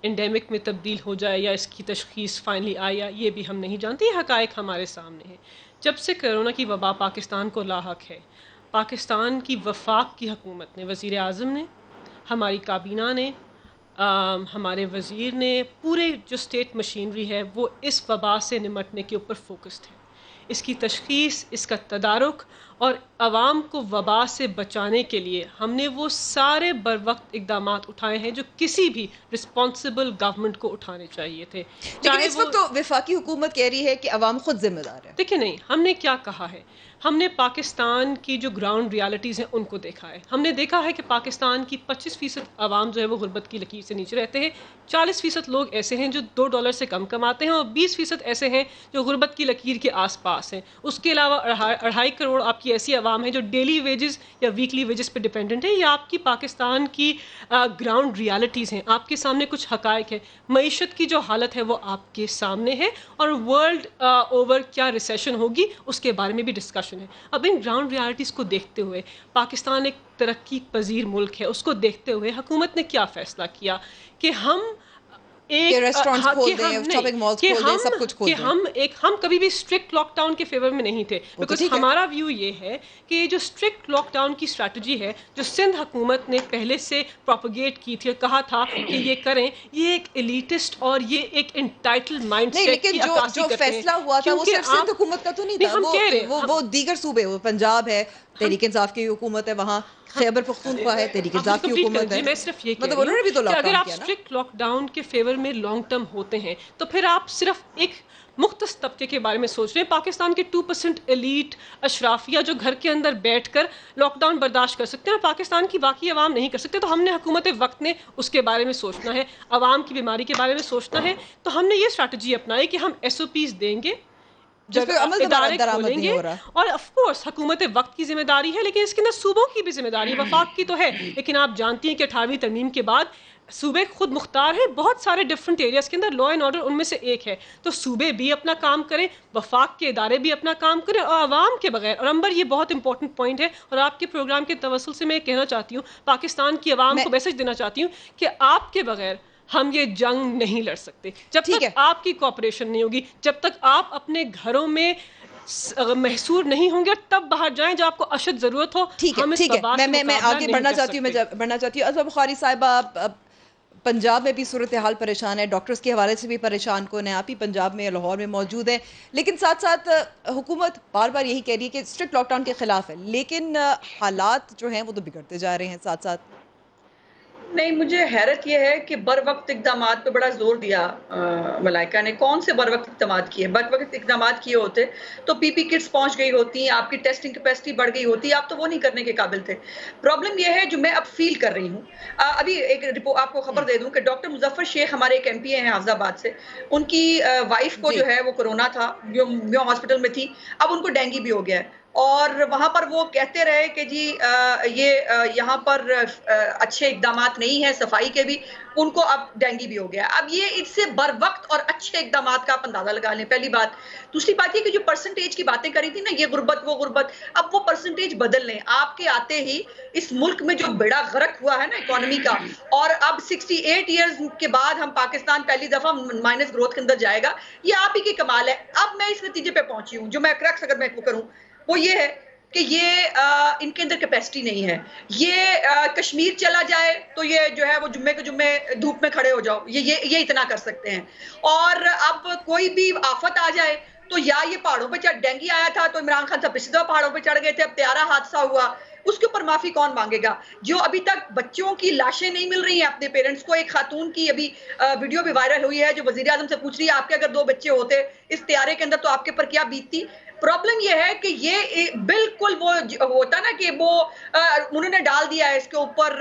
एंडेमिक में तब्दील हो जाए या इसकी तशख़ीस फाइनली आए, या ये भी हम नहीं जानते, ये हक़ाइक़ हमारे सामने हैं। जब से कोरोना की वबा पाकिस्तान को लाहक है, पाकिस्तान की वफाक की हुकूमत ने, वज़ीर आज़म ने, हमारी काबीना ने, हमारे वज़ीर ने, पूरे जो स्टेट मशीनरी है वो इस वबा से निमटने के ऊपर फोकस्ड है। इसकी तशख़ीस, इसका तदारुक और आवाम को वबा से बचाने के लिए हमने वो सारे बर वक्त इक़दामात उठाए हैं जो किसी भी रिस्पॉन्सिबल गवर्नमेंट को उठाने चाहिए थे। लेकिन इस वक्त तो वफाकी हुकूमत कह रही है कि अवाम खुद जिम्मेदार है। देखिए नहीं, हमने क्या कहा है, हमने पाकिस्तान की जो ग्राउंड रियलिटीज़ हैं उनको देखा है। हमने देखा है कि पाकिस्तान की 25% आवाम जो है वो गुर्बत की लकीर से नीचे रहते हैं, 40% लोग ऐसे हैं जो $2 से कम कमाते हैं और 20% ऐसे हैं जो गुर्बत की लकीर के आसपास हैं। उसके अलावा 2.5 करोड़ आपकी ऐसी आवाम है जो डेली वेजेस या वीकली वेजेस पे डिपेंडेंट है। ये आपकी पाकिस्तान की ग्राउंड रियलिटीज़ हैं, आपके सामने कुछ हक़ाइक़ हैं। मईशत की जो हालत है वो आपके सामने है, और वर्ल्ड ओवर क्या रिसेशन होगी उसके बारे में भी डिस्कशन है। अब इन ग्राउंड रियलिटीज़ को देखते हुए, पाकिस्तान एक तरक्की पजीर मुल्क है, उसको देखते हुए हुकूमत ने क्या फ़ैसला किया कि हम कि रेस्टोरेंट्स खोल दें, शॉपिंग मॉल्स खोल दें, सब कुछ खोल दें। हम कभी भी स्ट्रिक्ट लॉकडाउन के फेवर में नहीं थे, बिकॉज हमारा व्यू ये है कि जो स्ट्रिक्ट लॉकडाउन की स्ट्रैटेजी है जो सिंध हुकूमत ने पहले से प्रोपोगेट की थी, कहा था कि ये करें, ये एक एलिटिस्ट और ये एक एंटाइटल्ड माइंडसेट की अक्कासी करते हैं। फैसला हुआ था वो सिर्फ सिंध हुकूमत का तो नहीं था, वो दीगर सूबे, वो पंजाब है, तहरीक इंसाफ की हुकूमत है, वहाँ खैबर पख्तूनख्वा है, तहरीक इंसाफ की हुकूमत है। मैं सिर्फ ये मतलब उन्होंने भी तो लॉकडाउन अगर आप किया ना। स्ट्रिक्ट लॉकडाउन के फेवर में लॉन्ग टर्म होते हैं तो फिर आप सिर्फ एक मुख्तस तबके के बारे में सोच रहे हैं। पाकिस्तान के 2% एलीट अशराफिया जो घर के अंदर बैठकर लॉकडाउन बर्दाश्त कर सकते हैं और पाकिस्तान की बाकी आवाम नहीं कर सकते, तो हमने हुकूमत वक्त ने उसके बारे में सोचना है, आवाम की बीमारी के बारे में सोचना है। तो हमने ये स्ट्रैटेजी अपनाई कि हम SOPs देंगे, इदारे खोलेंगे, और ऑफ कोर्स हुकूमत वक्त की जिम्मेदारी है, लेकिन इसके अंदर सूबों की भी जिम्मेदारी, वफाक की तो है, लेकिन आप जानती हैं कि 18वीं तरमीम के बाद सूबे खुद मुख्तार हैं बहुत सारे डिफरेंट एरियाज के अंदर, लॉ एंड ऑर्डर उनमें से एक है। तो सूबे भी अपना काम करें, वफाक के इदारे भी अपना काम करें, और आवाम के बगैर, और अंबर ये बहुत इंपॉर्टेंट पॉइंट है, और आपके प्रोग्राम के तवस्सुल से मैं कहना चाहती हूँ, पाकिस्तान की आवाम को मैसेज देना चाहती हूँ कि आपके बगैर हम ये जंग नहीं लड़ सकते। जब तक आपकी कोऑपरेशन नहीं होगी, जब तक आप अपने घरों में महसूर नहीं होंगे, तब बाहर जाएं जब आपको अशद जरूरत हो। ठीक है, मैं आगे बढ़ना चाहती हूँ। अज़म बुखारी साहिबा, पंजाब में भी सूरत हाल परेशान है, डॉक्टर्स के हवाले से भी परेशान कौन है, आप ही पंजाब में लाहौर में मौजूद हैं, लेकिन साथ साथ हुकूमत बार बार यही कह रही है कि स्ट्रिक्ट लॉकडाउन के खिलाफ है, लेकिन हालात जो हैं वो तो बिगड़ते जा रहे हैं साथ साथ। नहीं, मुझे हैरत यह है कि बर वक्त इक़दामात पे बड़ा जोर दिया मलाइका ने। कौन से बर वक्त इक़दामात किए? बर वक्त इक़दामात किए होते तो PP किट्स पहुंच गई होती, आपकी टेस्टिंग कैपेसिटी बढ़ गई होती, आप तो वो नहीं करने के काबिल थे। प्रॉब्लम यह है जो मैं अब फील कर रही हूँ, अभी एक रिपोर्ट आपको खबर दे दूं कि डॉक्टर मुजफ्फर शेख हमारे एक MP हैं हाफिजाबाद से, उनकी वाइफ को जो है वो कोरोना था, म्यो हॉस्पिटल में थी, अब उनको डेंगू भी हो गया है, और वहाँ पर वो कहते रहे कि जी यहाँ पर अच्छे इक़दामात नहीं है सफाई के भी, उनको अब डेंगू भी हो गया। अब ये इससे बर वक्त और अच्छे इक़दामात का आप अंदाजा लगा लें, पहली बात। दूसरी बात ये कि जो परसेंटेज की बातें करी थी ना, ये गुर्बत वो गुर्बत, अब वो परसेंटेज बदल लें। आपके आते ही इस मुल्क में जो बेड़ा गर्क हुआ है ना इकोनॉमी का, और अब 68 ईयर्स के बाद हम पाकिस्तान पहली दफा माइनस ग्रोथ के अंदर जाएगा, ये आप ही की कमाल है। अब मैं इस नतीजे पे पहुंची हूँ, जो मैं क्रक्स अगर मैं करूँ वो ये है कि ये इनके अंदर कैपेसिटी नहीं है। ये कश्मीर चला जाए तो ये जो है वो जुम्मे के जुम्मे धूप में खड़े हो जाओ, ये इतना कर सकते हैं। और अब कोई भी आफत आ जाए तो या ये पहाड़ों पे डेंगू आया था तो इमरान खान साहब पिछले पहाड़ों पे चढ़ गए थे, अब त्यारा हादसा हुआ, उसके ऊपर माफी कौन मांगेगा? जो अभी तक बच्चों की लाशें नहीं मिल रही हैं अपने पेरेंट्स को। एक खातून की अभी वीडियो भी वायरल हुई है जो वजीर आजम से पूछ रही है आपके अगर 2 बच्चे होते इस त्यारे के अंदर तो आपके पर क्या बीतती। प्रॉब्लम यह है कि ये बिल्कुल वो होता ना कि वो उन्होंने डाल दिया है इसके ऊपर,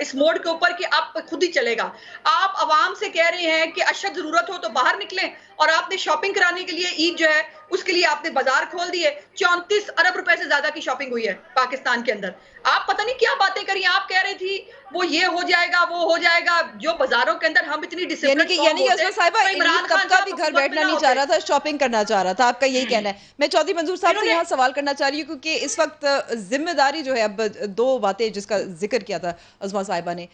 इस मोड के ऊपर कि आप खुद ही चलेगा। आप आवाम से कह रहे हैं कि अशद जरूरत हो तो बाहर निकलें, और आपने शॉपिंग कराने के लिए ईद जो है اس کے لیے آپ نے بازار کھول دیے, 34 ارب روپے سے زیادہ کی شاپنگ ہوئی ہے پاکستان کے اندر. آپ پتہ نہیں کیا باتیں کری, آپ کہہ رہی تھی وہ یہ ہو جائے گا وہ ہو جائے گا, جو بازاروں کے اندر ہم اتنی یعنی کہ عثمان صاحبہ عمران طبقہ بھی گھر بیٹھنا نہیں چاہ رہا تھا, شاپنگ کرنا چاہ رہا تھا, آپ کا یہی کہنا ہے. میں چودھری منظور صاحب سے یہاں سوال کرنا چاہ رہی ہوں کیونکہ اس وقت ذمہ داری جو ہے, اب دو باتیں جس کا ذکر کیا تھا عثمان صاحبہ نے,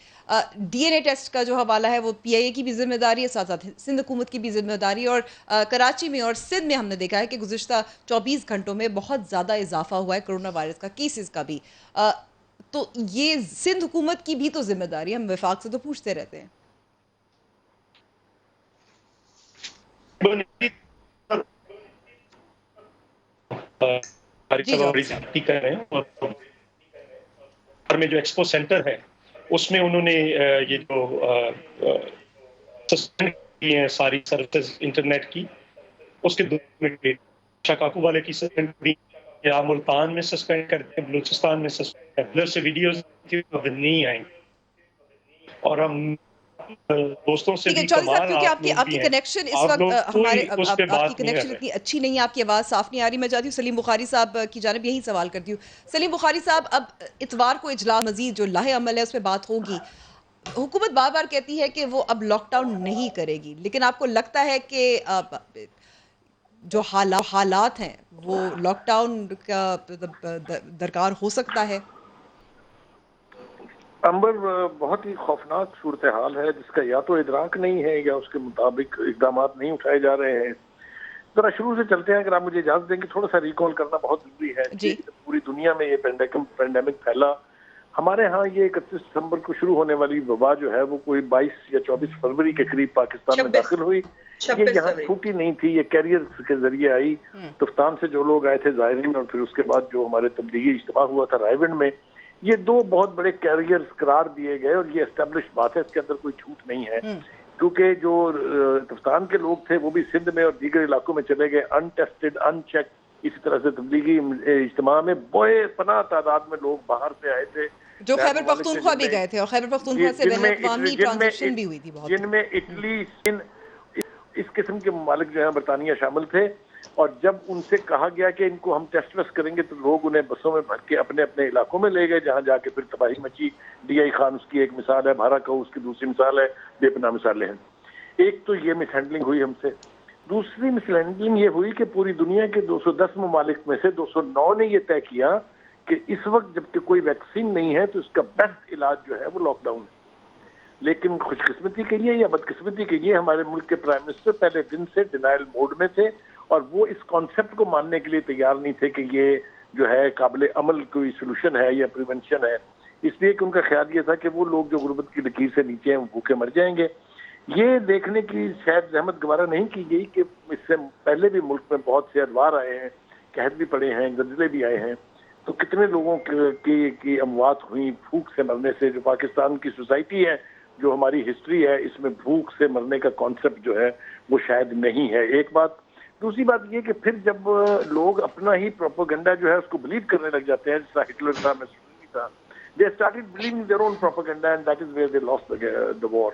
ڈی این اے ٹیسٹ کا جو حوالہ ہے وہ پی آئی اے کی بھی ذمہ داری ہے, ساتھ ساتھ سندھ حکومت کی بھی ذمہ داری, اور کراچی میں اور سندھ میں ہم نے دیکھا ہے کہ گزشتہ 24 گھنٹوں میں بہت زیادہ اضافہ ہوا ہے کرونا وائرس کا, کیسز کا بھی. تو یہ سندھ حکومت کی بھی تو ذمہ داری ہے, ہم وفاق سے تو پوچھتے رہتے ہیں. کر رہے ہیں, اور میں جو ایکسپو سینٹر ہے اس میں انہوں نے یہ جو سسپینڈ کی ہیں ساری سروسز انٹرنیٹ کی, اس کے 2 منٹ شکاکو والے کی سسپینڈ کی, یا ملتان میں سسپینڈ کرتے ہیں, بلوچستان میں سسپینڈ کرتے ہیں, سے ویڈیوز نہیں آئیں, اور ہم دوستوں سے بھی چودھری صاحب, کمال کیونکہ آپ کی کنیکشن اس وقت ہمارے آپ کی کنیکشن اتنی اچھی نہیں ہے, آپ کی آواز صاف نہیں آ رہی. میں چاہتی ہوں سلیم بخاری صاحب کی جانب یہی سوال کرتی ہوں. سلیم بخاری صاحب, اب اتوار کو اجلاس مزید جو لاہے عمل ہے اس پہ بات ہوگی. حکومت بار بار کہتی ہے کہ وہ اب لاک ڈاؤن نہیں کرے گی, لیکن آپ کو لگتا ہے کہ جو حالات ہیں وہ لاک ڈاؤن کا درکار ہو سکتا ہے؟ امبر, بہت ہی خوفناک صورتحال ہے جس کا یا تو ادراک نہیں ہے یا اس کے مطابق اقدامات نہیں اٹھائے جا رہے ہیں. ذرا شروع سے چلتے ہیں, اگر آپ مجھے اجازت دیں گے تھوڑا سا ریکال کرنا بہت ضروری ہے. جی. پوری دنیا میں یہ پینڈیمک پھیلا, ہمارے ہاں یہ 31 دسمبر کو شروع ہونے والی وبا جو ہے وہ کوئی 22 یا 24 فروری کے قریب پاکستان میں داخل ہوئی. یہ یہاں چھوٹی نہیں تھی, یہ کیریئر کے ذریعے آئی. تفتان سے جو لوگ آئے تھے زائرین, اور پھر اس کے بعد جو ہمارے تبلیغی اجتماع ہوا تھا رائیونڈ میں, یہ 2 بہت بڑے کیریئر قرار دیے گئے, اور یہ اسٹیبلش بات ہے, اس کے اندر کوئی جھوٹ نہیں ہے. کیونکہ جو تفتان کے لوگ تھے وہ بھی سندھ میں اور دیگر علاقوں میں چلے گئے ان ٹیسٹڈ ان چیک. اسی طرح سے تبلیغی اجتماع میں بے پناہ تعداد میں لوگ باہر سے آئے تھے, جو خیبر پختونخوا بھی گئے تھے, اور خیبر پختونخوا سے بین الاقوامی ٹرانزیکشن بھی ہوئی تھی بہت, جن میں اٹلی, اس قسم کے ممالک جو ہیں برطانیہ شامل تھے. اور جب ان سے کہا گیا کہ ان کو ہم ٹیسٹ ویسٹ کریں گے, تو لوگ انہیں بسوں میں بھر کے اپنے اپنے علاقوں میں لے گئے, جہاں جا کے پھر تباہی مچی. ڈی آئی خان اس کی ایک مثال ہے, بھارا کو اس کی دوسری مثال ہے, بے پناہ مثالیں ہیں. ایک تو یہ مس ہینڈلنگ ہوئی ہم سے. دوسری مس ہینڈلنگ یہ ہوئی کہ پوری دنیا کے 210 ممالک میں سے 209 نے یہ طے کیا کہ اس وقت جب کہ کوئی ویکسین نہیں ہے تو اس کا بیسٹ علاج جو ہے وہ لاک ڈاؤن ہے. لیکن خوش قسمتی کے لیے یا بدقسمتی کے لیے ہمارے ملک کے پرائم منسٹر پہلے دن سے ڈینائل موڈ میں تھے, اور وہ اس کانسیپٹ کو ماننے کے لیے تیار نہیں تھے کہ یہ جو ہے قابل عمل کوئی سولوشن ہے یا پریونشن ہے. اس لیے کہ ان کا خیال یہ تھا کہ وہ لوگ جو غربت کی لکیر سے نیچے ہیں وہ بھوکے مر جائیں گے. یہ دیکھنے کی شاید زحمت گوارا نہیں کی گئی کہ اس سے پہلے بھی ملک میں بہت سے ادوار آئے ہیں, قحط بھی پڑے ہیں, زلزلے بھی آئے ہیں, تو کتنے لوگوں کی اموات ہوئی بھوک سے مرنے سے. جو پاکستان کی سوسائٹی ہے, جو ہماری ہسٹری ہے, اس میں بھوک سے مرنے کا کانسیپٹ جو ہے وہ شاید نہیں ہے. ایک بات. دوسری بات یہ کہ پھر جب لوگ اپنا ہی پروپیگنڈا جو ہے اس کو بلیو کرنے لگ جاتے ہیں, جس طرح ہٹلر تھا, مسولینی تھا, they started believing their own propaganda, and that is where they lost the war.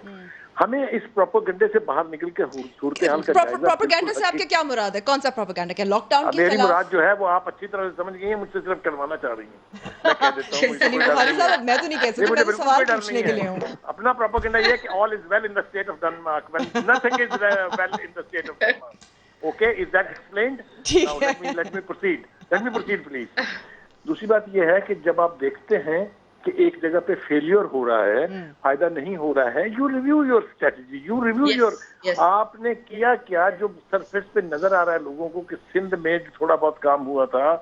ہمیں اس پروپیگنڈے سے باہر نکل کے صورتحال کا جائزہ. پروپیگنڈا سے آپ کے کیا مراد ہے, کون سا پروپیگنڈا, کیا لاک ڈاؤن کی میری مراد جو ہے وہ آپ اچھی طرح سے سمجھ گئی ہیں, مجھ سے صرف کروانا چاہ رہی ہیں. میں کہہ دیتا ہوں, سلیم بخاری صاحب میں تو نہیں کہہ سکتی, میں تو سوال پوچھنے کے لیے ہوں. اپنا پروپیگنڈا یہ ہے کہ all is well in the state of Denmark when nothing is well in the state of Denmark. Okay, is that explained? Now let me proceed please. دوسری بات یہ ہے کہ جب آپ دیکھتے ہیں کہ ایک جگہ پہ فیلیور ہو رہا ہے, فائدہ نہیں ہو رہا ہے, you review your strategy, you review your. آپ نے کیا جو سرفیس پہ نظر آ رہا ہے لوگوں کو کہ سندھ میں جو تھوڑا بہت کام ہوا تھا,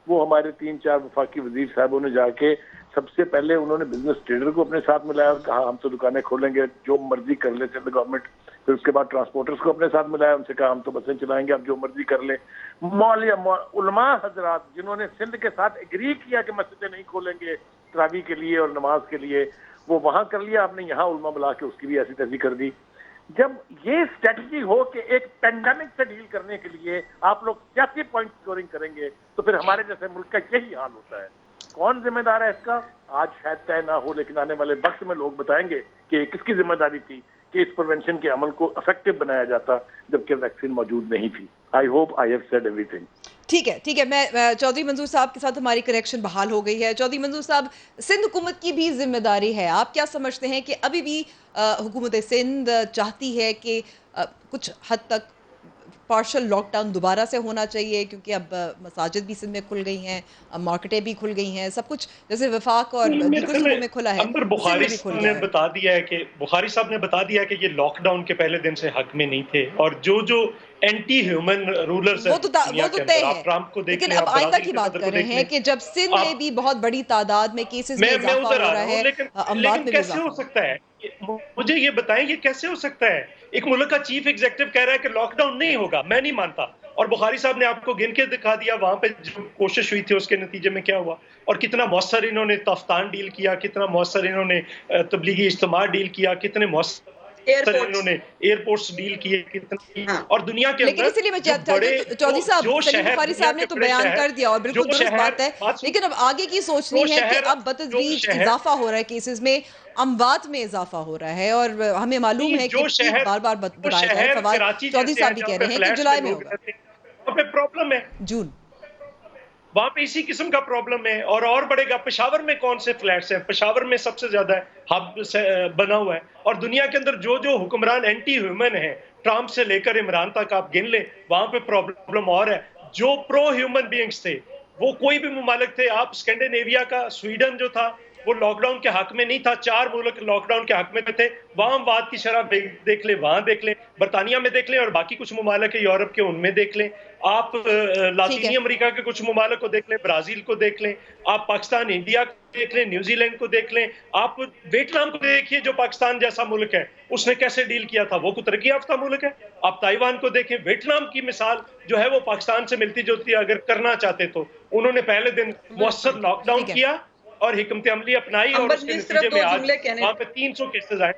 وہ ہمارے 3-4 وفاقی وزیر صاحبوں نے جا کے سب سے پہلے انہوں نے بزنس ٹریڈر کو اپنے ساتھ ملایا اور کہا ہم تو دکانیں کھولیں گے, جو مرضی کر لے چلے گورنمنٹ. پھر اس کے بعد ٹرانسپورٹرز کو اپنے ساتھ ملایا, ان سے کہا ہم تو بسیں چلائیں گے, آپ جو مرضی کر لیں. علماء حضرات جنہوں نے سندھ کے ساتھ ایگری کیا کہ مسجدیں نہیں کھولیں گے تراویح کے لیے اور نماز کے لیے, وہ وہاں کر لیا, آپ نے یہاں علماء بلا کے اس کی بھی ایسی تیسی کر دی. جب یہ اسٹریٹجی ہو کہ ایک پینڈیمک سے ڈیل کرنے کے لیے آپ لوگ سیاسی پوائنٹ اسکورنگ کریں گے, تو پھر ہمارے جیسے ملک کا یہی حال ہوتا ہے. کون ذمہ دار ہے اس کا, آج شاید طے نہ ہو, لیکن آنے والے وقت میں لوگ بتائیں گے کہ کس کی ذمہ داری تھی. केस प्रिवेंशन के अमल को इफेक्टिव बनाया जाता, जबकि वैक्सीन मौजूद नहीं थी। I hope I have said everything. ठीक है, मैं चौधरी मंजूर साहब के साथ हमारी कनेक्शन बहाल हो गई है। चौधरी मंजूर साहब, सिंध हुकूमत की भी जिम्मेदारी है, आप क्या समझते हैं कि अभी भी हुकूमत सिंध चाहती है कि कुछ हद तक पार्शल लॉकडाउन दोबारा से होना चाहिए, क्योंकि अब मसाजिद भी सिंध में खुल गई हैं, अब मार्केटें भी खुल गई हैं, सब कुछ जैसे वफाक और दीगर सूबों में खुला है, अंबर सिंध बुखारी में भी खुल साहब गया ने है। बता दिया है कि बुखारी साहब ने बता दिया कि ये लॉकडाउन के पहले दिन से हक में नहीं थे, और जो एंटी ह्यूमन रूलर्स वो तो तय है, आप ट्रम्प को देख लेकिन लें, अब आप आइंदा ब्राजील की के बात सदर कर को रहे देख हैं लें। कि जब सिंध में भी बहुत बड़ी तादाद में केसेस में मैं इजाफा उधर हो आ रहा रहा हूँ, है, अमवात लेकिन में भी कैसे इजाफा हो सकता है? मुझे ये बताएं, ये कैसे हो सकता है? एक मुल्क का चीफ एग्जीक्यूटिव कह रहा है कि लॉकडाउन नहीं होगा, मैं नहीं मानता। और बुखारी साहब ने आपको गिन के दिखा दिया वहां पे जो कोशिश हुई थी उसके नतीजे में क्या हुआ, और कितना मौसर इन्होंने तफ्तान डील किया, कितना मौसर इन्होंने तबलीगी इज्तिमा डील किया, कितने मौसर इन्होंने एयरपोर्ट्स डील किए, कितना। हाँ। और दुनिया के लेकिन अंदर इसीलिए मैं जो बड़े चौधरी साहब, जो सलीम शहर बुखारी दुनिया साहब ने के तो बड़े बयान शहर, कर दिया और बिल्कुल जो दुरुस्त शहर बात है, बात सुन- लेकिन अब आगे की सोचनी जो है कि शहर- अब जो बतदरीज शहर- इजाफा हो रहा है केसेस में, अमवात में इजाफा हो रहा है, और हमें मालूम है कि ठीक बार बार बताया जा रहा है। फवाद कराची चौधरी जैसे साहब है भी जहाँ कह पे रहे हैं कि फ्लैट्स जुलाई में में लोग होगा, रहते हैं, वहाँ पे प्रॉब्लम है, जून। वहां पे इसी किस्म का प्रॉब्लम है। और बढ़ेगा। पेशावर में कौन से फ्लैट्स हैं? पेशावर में सबसे ज्यादा हब बना हुआ है, और दुनिया के अंदर जो हुक्मरान एंटी ह्यूमन है, ट्रम्प से लेकर इमरान तक आप गिन ले, वहां पे प्रॉब्लम और है। जो प्रो ह्यूमन बीइंग्स थे, वो कोई भी मुमालिक थे, आप स्कैंडिनेविया का स्वीडन जो था वो लॉकडाउन के हक में नहीं था, 4 मुल्क लॉकडाउन के हक में थे, वहां अमवात की शरह देख लें, वहां देख लें, बरतानिया में देख लें, और बाकी कुछ मुमालिक है यूरोप के, उनमें देख लें, आप लातीनी अमेरिका के कुछ मुमालिक को देख लें, ब्राजील को देख लें, आप पाकिस्तान इंडिया को देख लें, न्यूजीलैंड को देख लें, आप वियतनाम को देखिए जो पाकिस्तान जैसा मुल्क है, उसने कैसे डील किया था, वो कोई तरक्की याफ्ता मुल्क है। आप ताइवान को देखें, वियतनाम की मिसाल जो है वो पाकिस्तान से मिलती जुलती है, अगर करना चाहते तो उन्होंने पहले दिन मौसर लॉकडाउन किया और हिकमत अमली अपनाई, और उसके नतीजे में आज वहां पे 300 केसेस आए।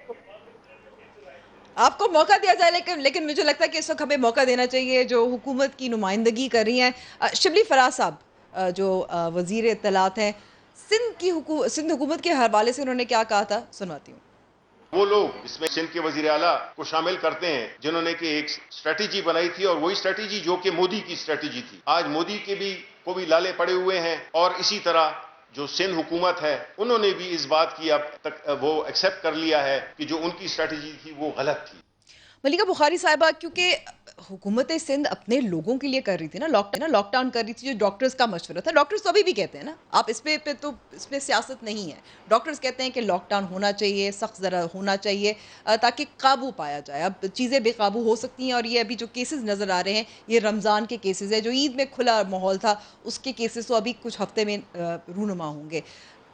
आपको मौका दिया जाए, लेकिन मुझे लगता है कि इस वक्त हमें मौका देना चाहिए जो हुकूमत की नुमाइंदगी कर रही हैं। शिबली फराज साहब जो वजीर इत्तलात हैं, सिंध हुकूमत के हवाले से उन्होंने क्या कहा था, सुनवाती हूँ। वो लोग इसमें सिंध के वजीर आला को शामिल करते हैं जिन्होंने कि एक स्ट्रेटेजी बनाई थी, और वही स्ट्रेटेजी जो कि मोदी की स्ट्रेटेजी थी। आज मोदी के को भी लाले पड़े हुए हैं, और इसी तरह जो सिंध हुकूमत है उन्होंने भी इस बात की अब तक वो एक्सेप्ट कर लिया है कि जो उनकी स्ट्रेटेजी थी वो गलत थी। मलिका बुखारी साहिबा, क्योंकि हुकूमत सिंध अपने लोगों के लिए कर रही थी ना लॉकडाउन कर रही थी, जो डॉक्टर्स का मशवरा था, डॉक्टर्स तो अभी भी कहते हैं ना, आप इसमें सियासत नहीं है, डॉक्टर्स कहते हैं कि लॉकडाउन होना चाहिए, सख्त ज़रा होना चाहिए ताकि काबू पाया जाए। अब चीज़ें बेकाबू हो सकती हैं, और ये अभी जो केसेस नज़र आ रहे हैं ये रमज़ान के केसेस है, जो ईद में खुला माहौल था उसके केसेस तो अभी कुछ हफ्ते में रूनुमा होंगे।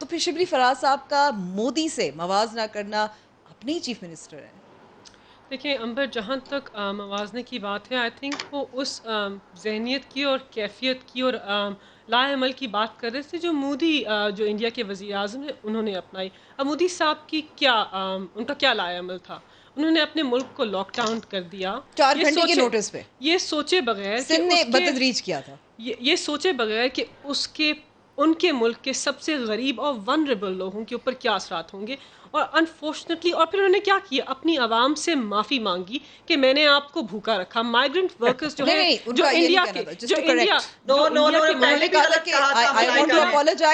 तो फिर शिबली फराज साहब का मोदी से मवाजना करना, अपने ही चीफ मिनिस्टर हैं। देखिए अंबर, जहाँ तक मवाजने की बात है, आई थिंक वो उस जहनीत की और कैफियत की और लाएमल की बात कर रहे थे जो मोदी जो इंडिया के वज़ीर आज़म हैं उन्होंने अपनाई। अब मोदी साहब की उनका क्या लाएमल था? उन्होंने अपने मुल्क को लॉकडाउन कर दिया 4 घंटे के नोटिस पे, ये सोचे बगैर सिंध ने बतदरीज किया था, ये सोचे बगैर कि उनके मुल्क के सबसे गरीब और वनरेबल लोगों के ऊपर क्या असरात होंगे, और अनफॉर्चुनेटली और फिर उन्होंने क्या किया, अपनी आवाम से माफ़ी मांगी कि मैंने आपको भूखा रखा। माइग्रेंट वर्कर्स जो है जो इंडिया के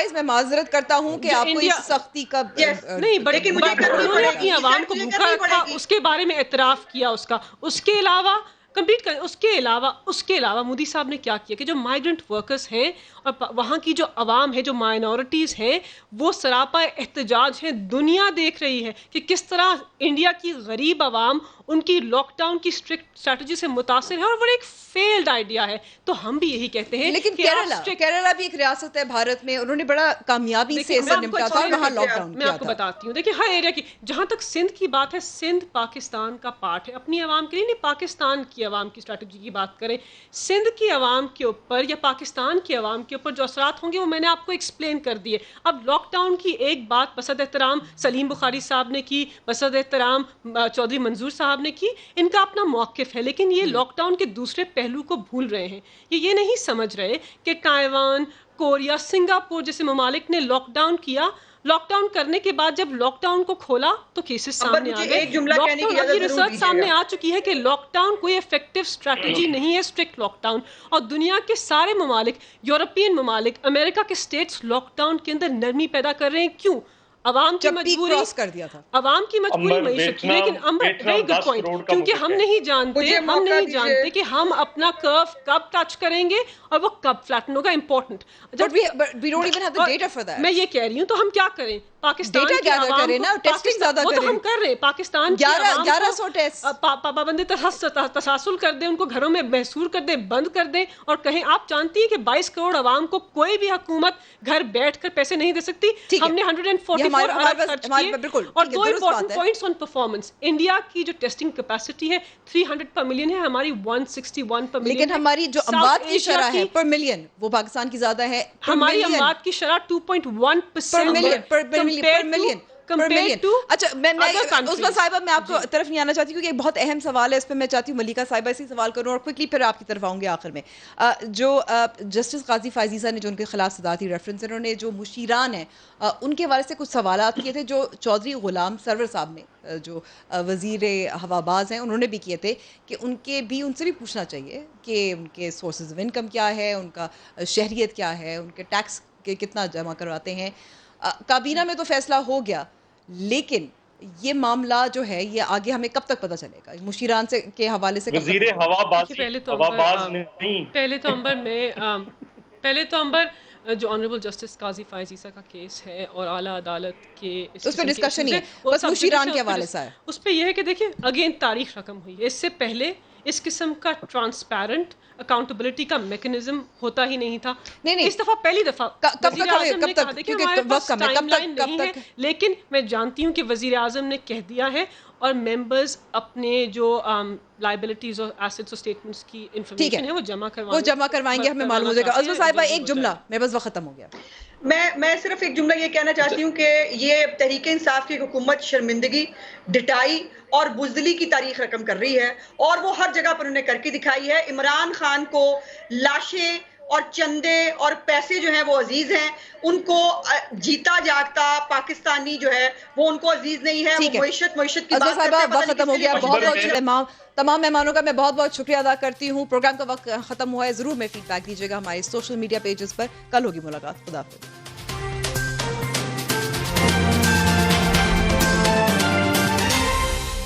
मैं माजरत करता हूँ कि आपको इस सख्ती का नहीं, बल्कि उन्होंने अपनी आवाम को भूखा रखा, उसके बारे में एतराफ़ किया उसके अलावा कंप्लीट करें। उसके अलावा मोदी साहब ने क्या किया कि जो माइग्रेंट वर्कर्स हैं और वहाँ की जो अवाम है, जो माइनॉरिटीज़ हैं, वो सरापा एहतजाज हैं। दुनिया देख रही है कि किस तरह इंडिया की गरीब अवाम उनकी लॉकडाउन की स्ट्रिक्ट स्ट्रैटेजी से मुतासिर है, और वो एक फेल्ड आइडिया है। तो हम भी यही कहते हैं। लेकिन केरला भी एक रियासत है भारत में, उन्होंने बड़ा कामयाबी से निपटा था, वहाँ लॉकडाउन मैं आपको बताती हूँ। देखिए हर एरिया की, जहाँ तक सिंध की बात है, सिंध पाकिस्तान का पार्ट है, अपनी आवाम के लिए नहीं, पाकिस्तान की आवाम की स्ट्रैटेजी की बात करें, सिंध की आवाम के ऊपर या पाकिस्तान की आवाम के ऊपर जो असरात होंगे वो मैंने आपको एक्सप्लेन कर दिए। अब लॉकडाउन की एक बात बसद एहतराम सलीम बुखारी साहब ने की, बसद एहतराम चौधरी मंजूर साहब ने की, इनका अपना मौक़िफ़ है, लेकिन ये लॉकडाउन के दूसरे पहलू को भूल रहे हैं। ये नहीं समझ रहे कि ताइवान, कोरिया, सिंगापुर जैसे ममालिक ने लॉकडाउन किया लॉकडाउन करने के बाद जब लॉकडाउन को खोला तो केसेस अंबर, सामने आ मुझे गए। एक जुमला कहने की लॉकडाउन इजाजत की जरूर रिसर्च सामने दीजिएगा। आ चुकी है कि लॉकडाउन कोई इफेक्टिव स्ट्रैटेजी नहीं है, स्ट्रिक्ट लॉकडाउन। और दुनिया के सारे ममालिक, यूरोपियन ममालिक, अमेरिका के स्टेट्स लॉकडाउन के अंदर नरमी पैदा कर रहे हैं। क्यों? अवाम की जब पीक मजबूरी, क्रॉस कर दिया था। अवाम की मजबूरी अंबर, मईशत की। वियतनाम- लेकिन Amber, Vietnam very good 10 point, crore का क्योंकि मुल्क हम है। नहीं जानते, मुझे हम मौका नहीं दीजिए। जानते कि हम अपना कर्व कब टच करेंगे और वो कब फ्लैटन होगा। Important But we don't even have the data for that. मैं ये कह रही हूँ, तो हम क्या करें? पाकिस्तान Data की gather आवाम करें को- ना, testing पाकिस्तान- ज़्यादा वो तो करें। हम कर रहे हैं। पाकिस्तान की 1100 टेस्ट पाबंदी तसासुल कर दे, उनको घरों में महसूर कर दे, बंद कर दे, और कहें आप जानती हैं कि 22 करोड़ आवाम को कोई भी हुकूमत घर बैठकर पैसे नहीं दे सकती। ठीक है। हमने 144 ये हमारे अरब पास- खर्च हमारे- किए। बिल्कुल, और ठीक है, दो दुरुस्त बात इंपॉर्टेंट है। Points on performance. इंडिया की जो टेस्टिंग कैपेसिटी है 300 पर मिलियन है, हमारी 161 पर मिलियन लेकिन है। हमारी जो साउथ अमवात की एशिया शरह है की- पर मिलियन वो पाकिस्तान की ज्यादा है per हमारी million। अमवात की शरह 2.1% per million compared to अच्छा मैं other countries। उस्मा साहिबा मैं आपको तरफ नहीं आना चाहती क्योंकि एक बहुत अहम सवाल है, इस पर मैं चाहती हूँ मलिका साहिबा इसी सवाल करूँ और क्विकली फिर आपकी तरफ आऊँगी आखिर में। जो जस्टिस काजी फायजीसा ने जो उनके खिलाफ सदारती रेफरेंस, इन्होंने जो मुशीरान हैं उनके हवाले से कुछ सवालात किए थे जो चौधरी गुलाम सरवर साहब ने जो वज़ीर हवाबाज हैं उन्होंने भी किए थे कि उनसे भी पूछना चाहिए कि उनके सोर्सेज ऑफ इनकम क्या है, उनका शहरियत क्या है, उनके टैक्स कितना जमा करवाते हैं। काबीना में तो फैसला हो गया, लेकिन ये मामला जो है ये आगे हमें कब तक पता चलेगा? मुशीरान से के हवाले से वजीर हवाबाज पहले तो हवाबाज नहीं, पहले तो अंबर जो ऑनरेबल जस्टिस काजी फायजीसा का केस है और आला अदालत के उस पर डिस्कशन ही है, बस मुशीरान के हवाले से है। उस पर यह है कि देखिए अगेन तारीख रकम हुई है। इससे पहले इस किस्म का ट्रांसपेरेंट अकाउंटेबिलिटी का मैकेनिज्म होता ही नहीं था। नहीं, इस दफा पहली दफा कब तक वज़ीर आज़म ने कब कहा, तक देखिए क्योंकि हमारे वक्त पास कम है, कब टाइमलाइन तक नहीं है, लेकिन मैं जानती हूँ कि वज़ीर आज़म ने कह दिया है और मेंबर्स अपने जो लायबिलिटीज और एसेट्स और स्टेटमेंट्स की इंफॉर्मेशन है वो जमा करवाएंगे, हमें मालूम हो जाएगा। अज़मा साहिबा एक जुमला, मेरे पास वक्त खत्म हो गया। मैं सिर्फ एक जुमला ये कहना चाहती हूँ कि ये तहरीक इंसाफ की हुकूमत शर्मिंदगी, डिटाई और बुज़दिली की तारीख रकम कर रही है और वो हर जगह पर उन्होंने करके दिखाई है। इमरान खान को लाशें और चंदे और पैसे जो हैं वो अजीज हैं, उनको जीता जागता पाकिस्तानी जो है वो उनको अजीज नहीं है। वो मईशत की बात करते हैं, वक्त खत्म हो गया। बहुत तमाम मेहमानों का मैं बहुत बहुत शुक्रिया अदा करती हूँ। प्रोग्राम का वक्त खत्म हुआ है, जरूर में फीडबैक दीजिएगा हमारे सोशल मीडिया पेजेस पर। कल होगी मुलाकात। खुदा हाफिज़।